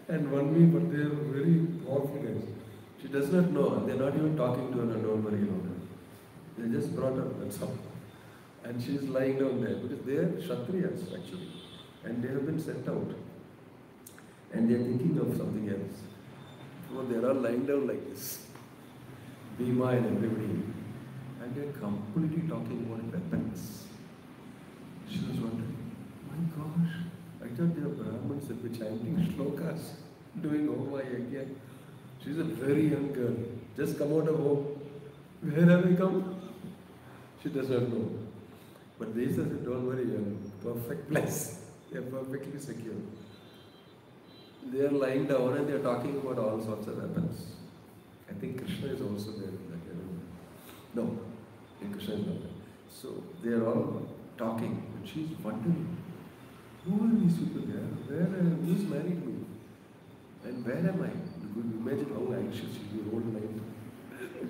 [SPEAKER 1] and won me, but they are very powerful guys. She does not know, they are not even talking to her, and don't worry about her. They just brought her, that's all. And she is lying down there because they are Kshatriyas actually. And they have been sent out. And they are thinking of something else. So they are all lying down like this. Bhima and everybody. And they are completely talking about weapons. She was wondering, my gosh, I thought they are Brahmins that were chanting shlokas, doing Homa Yajna. She's a very young girl, just come out of home. Where have I come? She does not know. But they said, don't worry, you're in a perfect place. They are perfectly secure. They are lying down and they are talking about all sorts of weapons. I think Krishna is also there in that area. No, Krishna is not there. So they are all talking and she is wondering, who are these people there? Who's married me? And where am I? You could imagine how anxious she will be all night.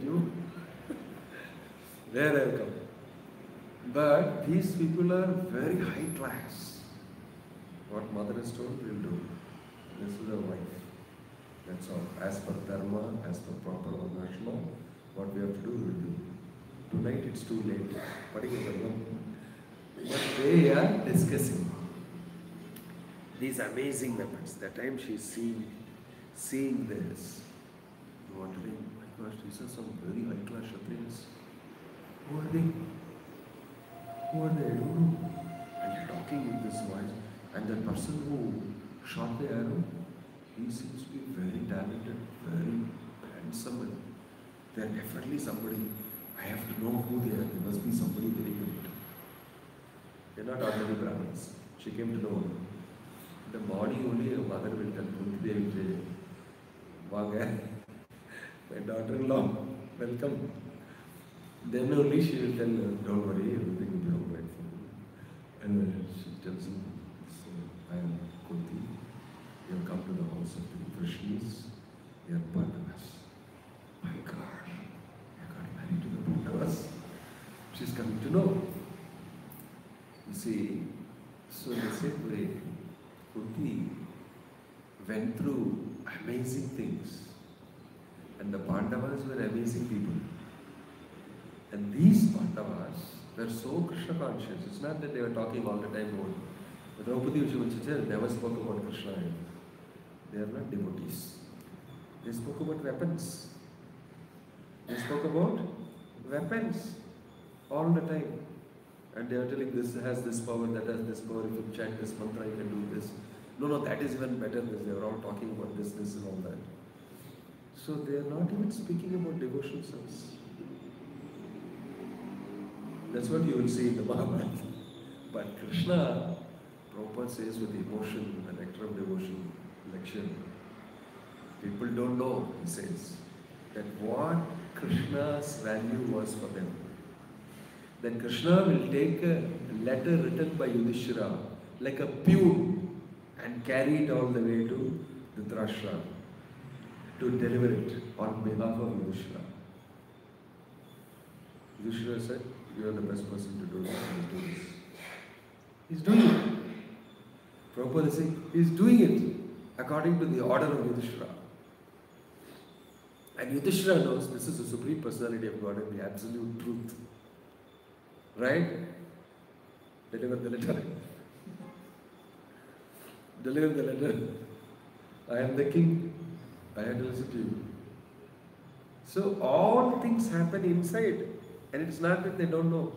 [SPEAKER 1] You? Where I have come? But these people are very high class. What mother has told, we'll do. This is our life. That's all. As per dharma, as per proper varnashma, what we have to do, we'll do. Tonight it's too late. But they are discussing these amazing weapons. That time she's seeing this. Wondering, my gosh, these are some very high class Kshatriyas. Who are they? Who are they? I don't know. And they're talking with this voice. And the person who shot the arrow, he seems to be very talented, very handsome. And they're definitely somebody. I have to know who they are. There must be somebody very good. They're not ordinary Brahmins. She came to know. The morning only her mother will tell Kunti will say, Vaga, my daughter-in-law, welcome. Then only she will tell her, don't worry, everything will be all right for you. And she tells him, I am Kunti. You have come to the house of the Vrishnis. You are Pandavas. My God, I got married to the Pandavas. She's coming to know. You see, so in the same way, Kunti went through amazing things. And the Pandavas were amazing people. And these Pandavas were so Krishna conscious. It's not that they were talking all the time about but Draupadi never spoke about Krishna. They are not devotees. They spoke about weapons. They spoke about weapons all the time. And they are telling this has this power, that has this power. If you chant this mantra, you can do this. No, that is even better. They are all talking about this and all that. So they are not even speaking about devotional service. That's what you will see in the Mahabharata. But Krishna, Prabhupada says with emotion, the nectar of devotion lecture, people don't know, he says, that what Krishna's value was for them. That Krishna will take a letter written by Yudhishthira like a pew and carry it all the way to Dhritarashtra to deliver it on behalf of Yudhishthira. Yudhishthira said, you are the best person to do this. He's doing it. Prabhupada is saying, he's doing it according to the order of Yudhishthira. And Yudhishthira knows this is the Supreme Personality of God and the absolute truth. Right? Deliver the letter. Deliver the letter. I am the king. I have to listen to you. So all things happen inside. And it's not that they don't know.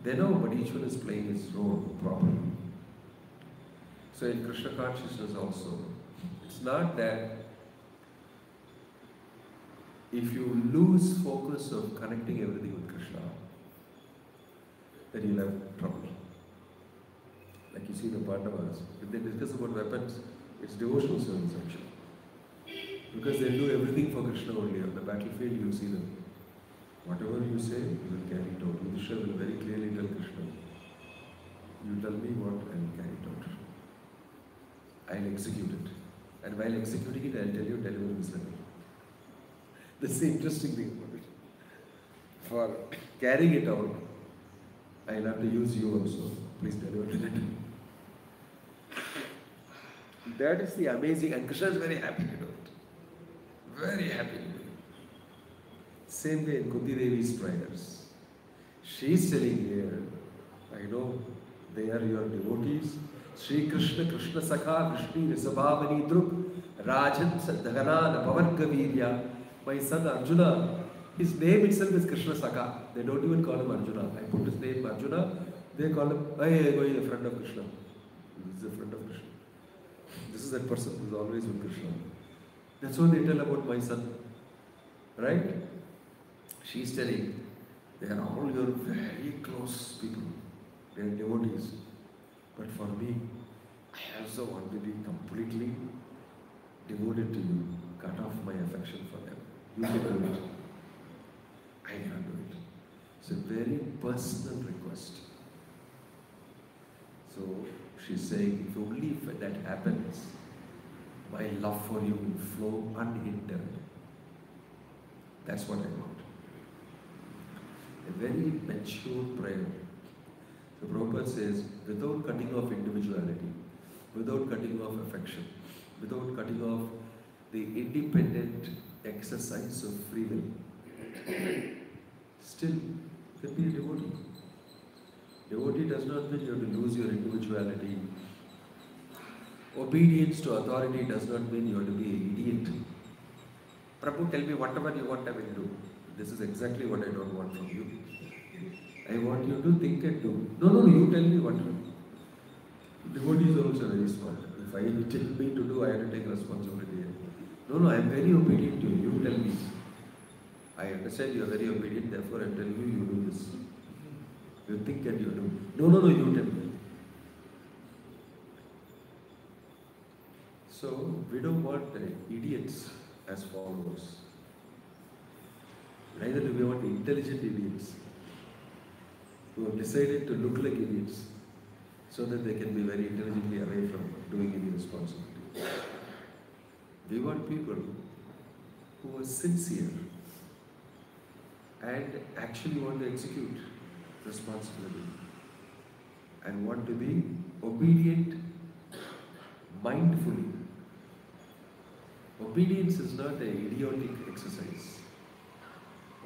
[SPEAKER 1] They know, but each one is playing his role properly. So in Krishna consciousness also, it's not that if you lose focus of connecting everything with Krishna, then you'll have trouble. Like you see the Pandavas, if they discuss about weapons, it's devotional service actually. Because they do everything for Krishna only. On the battlefield you'll see them. Whatever you say, you will carry it out. Yudhishthira will very clearly tell Krishna, you tell me what, I will carry it out. I will execute it. And while executing it, I will tell you, deliver this letter. That's the interesting thing about it. For carrying it out, I will have to use you also. Please deliver the letter. That is the amazing, and Krishna is very happy to do it. Very happy to do it. Same way in Kunti Devi's prayers. She is telling here, I know they are your devotees. Sri Krishna, Krishna Sakha, Krishni, Risabhavani, Druk, Rajan, Sadhagana, Pavarga Virya. My son Arjuna, his name itself is Krishna Sakha. They don't even call him Arjuna. I put his name Arjuna, they call him, hey, go a friend of Krishna. This is a friend of Krishna. This is that person who is always with Krishna. That's what they tell about my son. Right? She is telling, they are all your very close people. They are devotees. But for me, I also want to be completely devoted to you. Cut off my affection for them. You can do it. I cannot do it. It's a very personal request. So she's saying, if only if that happens, my love for you will flow unhindered. That's what I want. A very mature prayer. So Prabhupada says, without cutting off individuality, without cutting off affection, without cutting off the independent exercise of free will, still you can be a devotee. Devotee does not mean you have to lose your individuality. Obedience to authority does not mean you have to be an idiot. Prabhu, tell me whatever you want, I will do. This is exactly what I don't want from you. I want you to think and do. No, you tell me what to do. Devotees are also very smart. If I tell me to do, I have to take responsibility. No, I am very obedient to you. You tell me. I understand you are very obedient, therefore I am telling you, you do this. You think and you do. No, you tell me. So, we don't want idiots as followers. Neither do we want intelligent idiots who have decided to look like idiots so that they can be very intelligently away from doing any responsibility. We want people who are sincere and actually want to execute responsibility and want to be obedient mindfully. Obedience is not an idiotic exercise.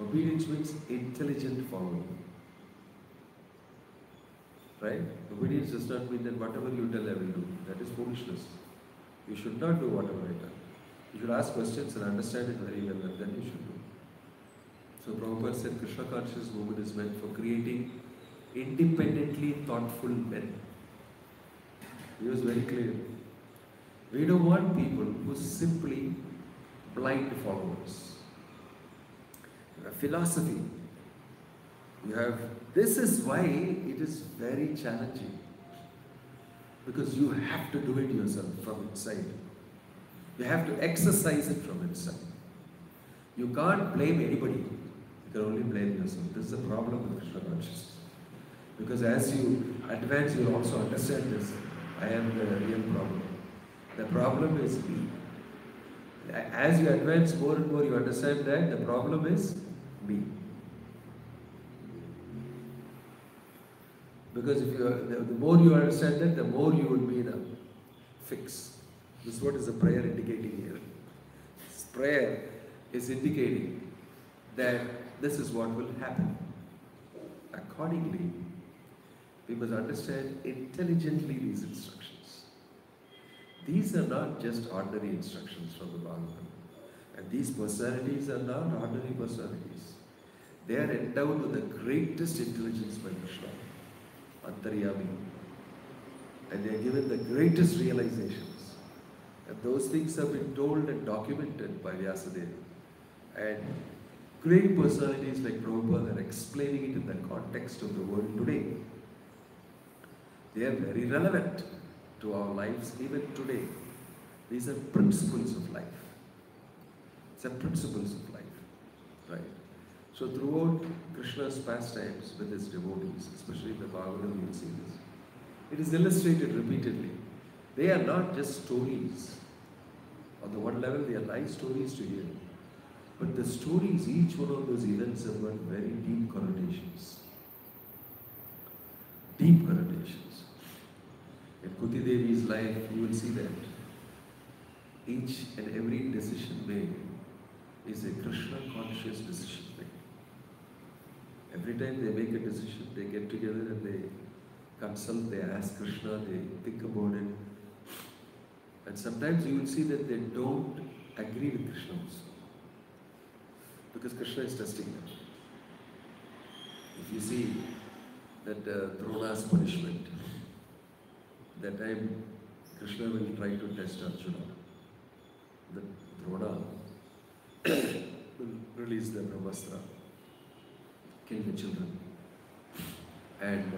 [SPEAKER 1] Obedience means intelligent following. Right? Obedience does not mean that whatever you tell I will do. That is foolishness. You should not do whatever I tell. You should ask questions and understand it very well, and then you should do. So Prabhupada said Krishna conscious movement is meant for creating independently thoughtful men. He was very clear. We don't want people who are simply blind followers. You have philosophy. You have. This is why it is very challenging. Because you have to do it yourself from inside. You have to exercise it from inside. You can't blame anybody. You can only blame yourself. This is the problem with Krishna consciousness. Because as you advance, you will also understand this. I am the real problem. The problem is me. As you advance more and more, you understand that the problem is me. Because if the more you understand that, the more you will be in a fix. This is what is the prayer indicating here. This prayer is indicating that this is what will happen. Accordingly, we must understand intelligently these instructions. These are not just ordinary instructions from the Bhagavatam. And these personalities are not ordinary personalities. They are endowed with the greatest intelligence by Krishna, Antaryami. And they are given the greatest realizations. And those things have been told and documented by Vyasadeva. And great personalities like Prabhupada are explaining it in the context of the world today. They are very relevant to our lives even today. These are principles of life. It's the principles of life, right? So throughout Krishna's pastimes with his devotees, especially in the Bhagavatam, you will see this. It is illustrated repeatedly. They are not just stories. On the one level, they are nice stories to hear. But the stories, each one of those events have got very deep connotations. Deep connotations. In Kunti Devi's life, you will see that each and every decision made is a Krishna conscious decision made. Every time they make a decision, they get together and they consult, they ask Krishna, they think about it. And sometimes you will see that they don't agree with Krishna also. Because Krishna is testing them. If you see that Drona's punishment, that time Krishna will try to test Arjuna. The Drona will release the Brahmastra, kill the children, and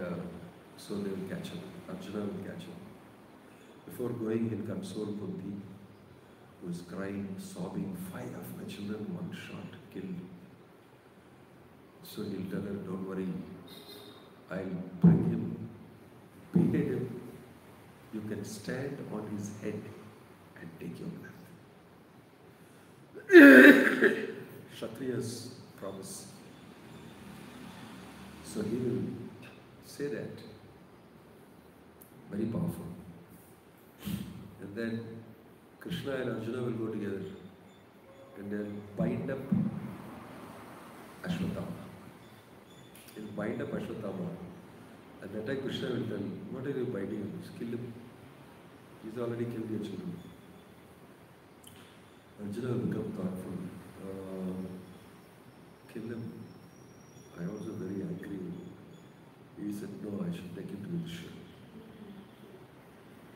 [SPEAKER 1] so they will catch him. Arjuna will catch him. Before going, he'll console Kunti, who is crying, sobbing, 5 of my children, 1 shot, killed. So he'll tell her, don't worry, I'll bring him, behead him. You can stand on his head and take your breath. Kshatriya's promise. So he will say that. Very powerful. And then Krishna and Arjuna will go together and they'll bind up Ashwatthama. He'll bind up Ashwatthama. And that time Krishna will tell him, what are you binding him? Just kill him. He's already killed your children. Arjuna will become thoughtful. Kill him. I also very angry. He said, no, I should take him to Vishnu.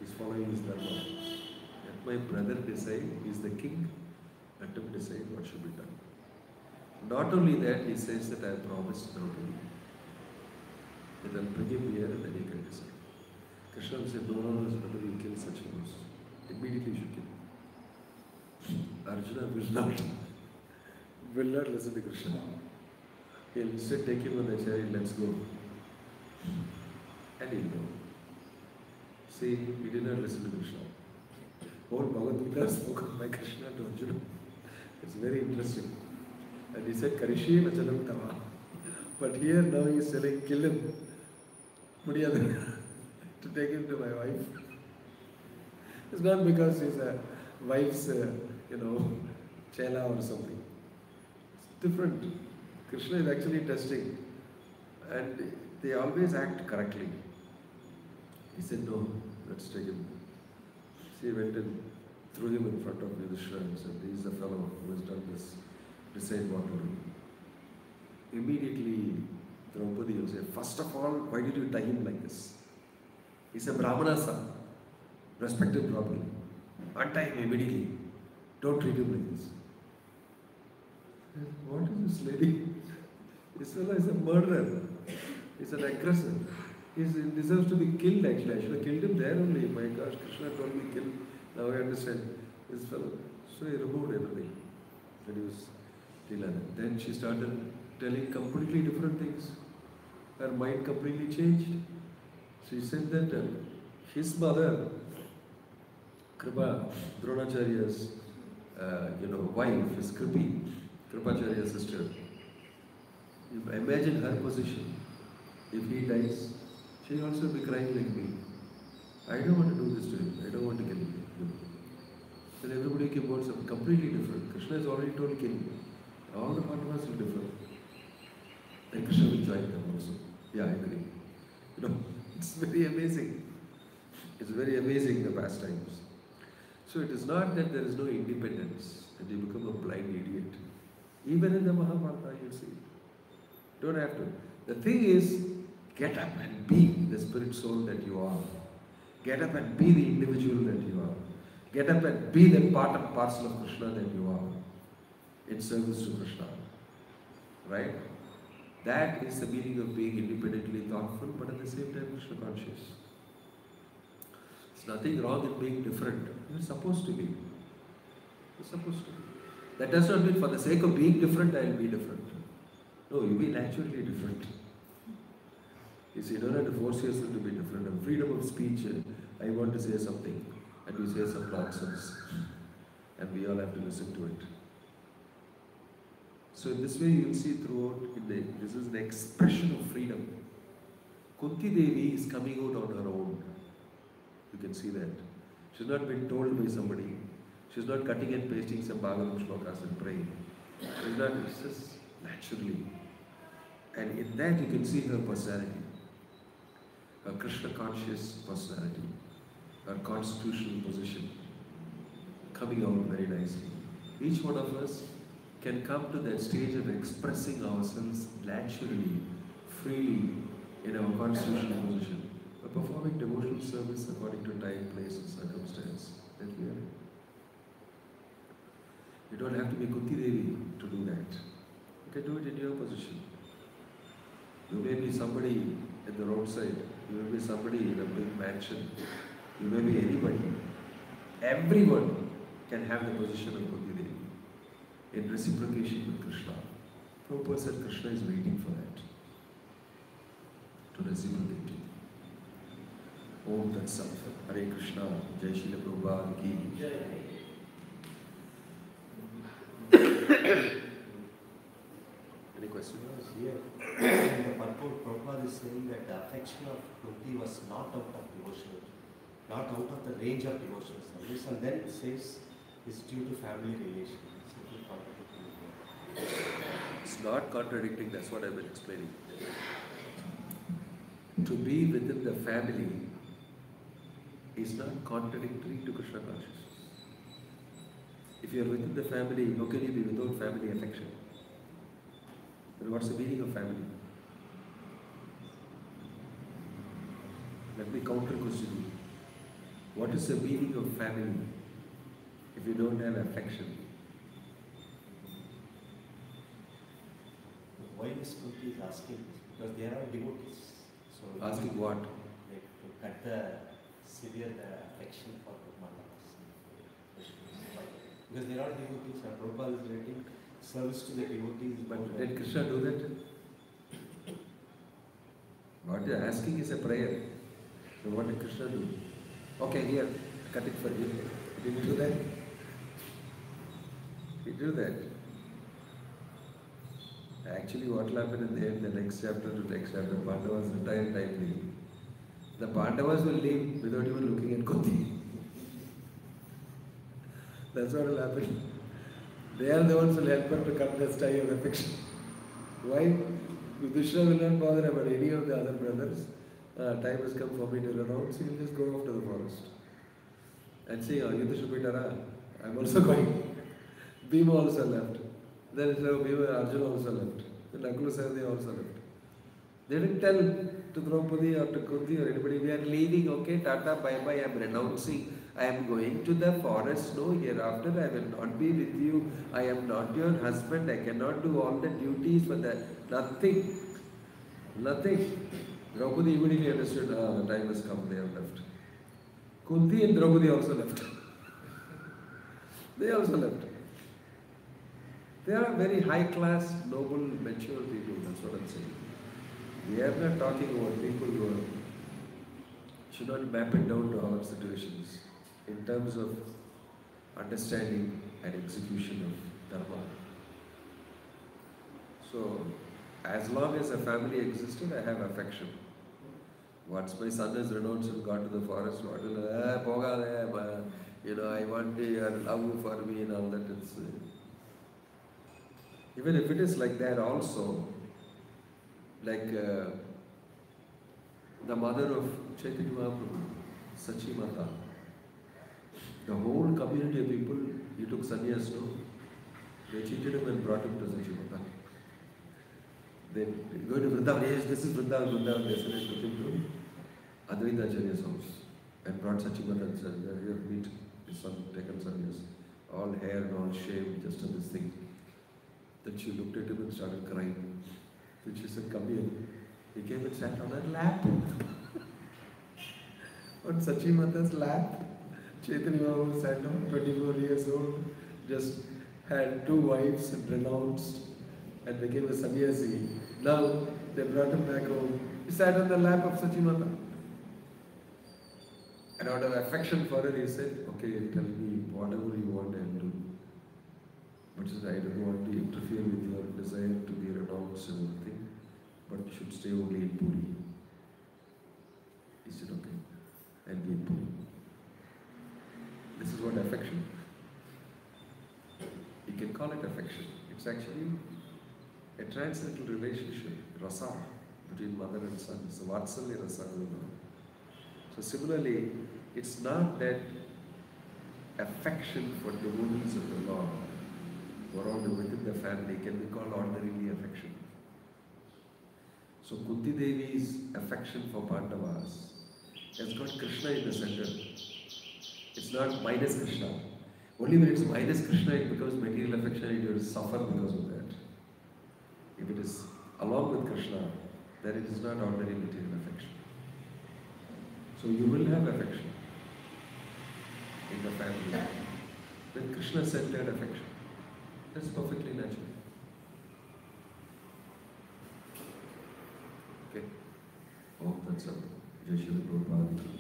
[SPEAKER 1] He's following his dharma. Let my brother decide, he is the king. Let him decide what should be done. Not only that, he says that I have promised Draupadi that I'll bring him here and then he can decide. Krishna said, no, it's better you kill such heroes. Immediately you should kill. Arjuna will not listen to Krishna. He'll instead take him on the chariot, let's go. And he'll go. See, he did not listen to Krishna. Whole Bhagavad Gita is spoken by Krishna to Arjuna. It's very interesting. And he said, Karishi Vachalam Tava. But here now he is saying, kill him. Mudiyada. To take him to my wife. It's not because he's a wife's, chela or something. It's different. Krishna is actually testing. And they always act correctly. He said, no, let's take him. So he went and threw him in front of Yudhishthira and said, he is the fellow who has done this. Decide what to do. Immediately, Draupadi will say, first of all, why did you tie him like this? He's a Brahmana son. Respect him properly. Untie him immediately. Don't treat him like this. What is this lady? This fellow is a murderer. He's an aggressor. He deserves to be killed actually. I should have killed him there only. My gosh, Krishna told me kill. Now I understand. This fellow. So he removed everything. And he was till then she started telling completely different things. Her mind completely changed. She said that his mother, Kripa, Dronacharya's wife is Kripacharya's sister. Imagine her position. If he dies, she'll also be crying like me. I don't want to do this to him. I don't want to kill him. Then everybody came out something completely different. Krishna has already told kill him. All the partners will differ. Then Krishna will join them also. Yeah, I agree. It's very amazing. It's very amazing, the pastimes. So it is not that there is no independence and you become a blind idiot. Even in the Mahabharata, you see. Don't have to. The thing is, get up and be the spirit soul that you are. Get up and be the individual that you are. Get up and be the part and parcel of Krishna that you are. In service to Krishna. Right? That is the meaning of being independently thoughtful, but at the same time Krishna conscious. There's nothing wrong in being different. You're supposed to be. You're supposed to be. That does not mean for the sake of being different, I will be different. No, you be naturally different. You see, you don't have to force yourself to be different. And freedom of speech, I want to say something, and you say some nonsense, and we all have to listen to it. So in this way, you'll see throughout, this is an expression of freedom. Kunti Devi is coming out on her own. You can see that. She's not been told by somebody. She's not cutting and pasting some Bhagavatam shlokas and praying. She's not, it's just naturally. And in that you can see her personality. Her Krishna conscious personality. Her constitutional position. Coming out very nicely. Each one of us can come to that stage of expressing ourselves naturally, freely, in our constitutional position, by performing devotional service according to time, place, and circumstance that we are in. You don't have to be Kunti Devi to do that. You can do it in your position. You may be somebody at the roadside. You may be somebody in a big mansion. You may be anybody. Everyone can have the position of Kunti Devi in reciprocation with Krishna. Prabhupada said Krishna is waiting for that, to reciprocate it. Om Tat Sat. Hare Krishna. Jai Srila Prabhupada ki. Any questions?
[SPEAKER 2] Here, the purport Prabhupada is saying that the affection of Kunti was not out of devotion, not out of the range of devotional service, and then it says it's due to family relations.
[SPEAKER 1] It's not contradicting, that's what I've been explaining. To be within the family is not contradictory to Krishna consciousness. If you are within the family, how can you be without family affection? Then what's the meaning of family? Let me counter question you. What is the meaning of family if you don't have affection?
[SPEAKER 2] Why is Kunti asking this? Because they are devotees. So
[SPEAKER 1] asking what?
[SPEAKER 2] Like to cut the severe affection for the Mandavas. Because they are devotees and Prabhupada is relating service to the devotees.
[SPEAKER 1] But did Krishna do that? What you are asking is a prayer. So what did Krishna do? Okay, here, cut it for you. Did he do that? He did that. Actually, what will happen in the end, the next chapter to next chapter, Pandavas entire time leave. The Pandavas will leave without even looking at Kunti. That's what will happen. They are the ones who will help her to cut the tie of affection. Why? Yudhishthira will not bother about any of the other brothers. Time has come for me to renounce, he will just go off to the forest. And say, Yudhishthira, I'm also going. Bhima also left. Then Arjuna also left. Then Nakula Sahadeva also left. They didn't tell to Draupadi or to Kunti or anybody, we are leaving, okay, tata, bye-bye, I am renouncing. I am going to the forest, no, hereafter I will not be with you. I am not your husband, I cannot do all the duties for that. Nothing. Nothing. Draupadi immediately understood, the time has come, they have left. Kunti and Draupadi also left. They also left. They are very high-class, noble, mature people, that's what I'm saying. We are not talking about people who should not map it down to our situations in terms of understanding and execution of dharma. So, as long as a family existed, I have affection. Once my son has renounced and gone to the forest, what will I want your love for me and all that. It's, even if it is like that also, like the mother of Chaitanya Mahaprabhu, Sachi Mata, the whole community of people, he took sannyas, no? They cheated him and brought him to Sachi Mata. They go to Vrindavan, yes, this is Vrindavan, they sent took him to Advaita Acharya's house and brought Sachi Mata and said, here, meet his son, taken sannyas, all hair and all shaved, just on this thing. Then she looked at him and started crying. Then she said, come here. He came and sat on her lap. On Sachi Mata's lap. Chaitanya Mahaprabhu sat down, 24 years old, just had 2 wives and renounced. and became a sannyasi. Now they brought him back home. He sat on the lap of Sachimata. And out of affection for her, he said, okay, tell me whatever you want, I'll do. But she said, I don't want to interfere with your desire to be renounced and everything, but you should stay only in Puri. He said, okay, I'll be in Puri. This is what affection. You can call it affection. It's actually a transcendental relationship, rasa, between mother and son. It's a vatsalya rasa. So similarly, it's not that affection for devotees of the Lord or within the family can be called ordinarily affection. So Kunti Devi's affection for Pandavas has got Krishna in the center. It's not minus Krishna. Only when it's minus Krishna it becomes material affection, it will suffer because of that. If it is along with Krishna, then it is not ordinary material affection. So you will have affection in the family. With Krishna-centered affection. That's perfectly natural. Okay? Oh, that's all. Jai Shri Prabhupada.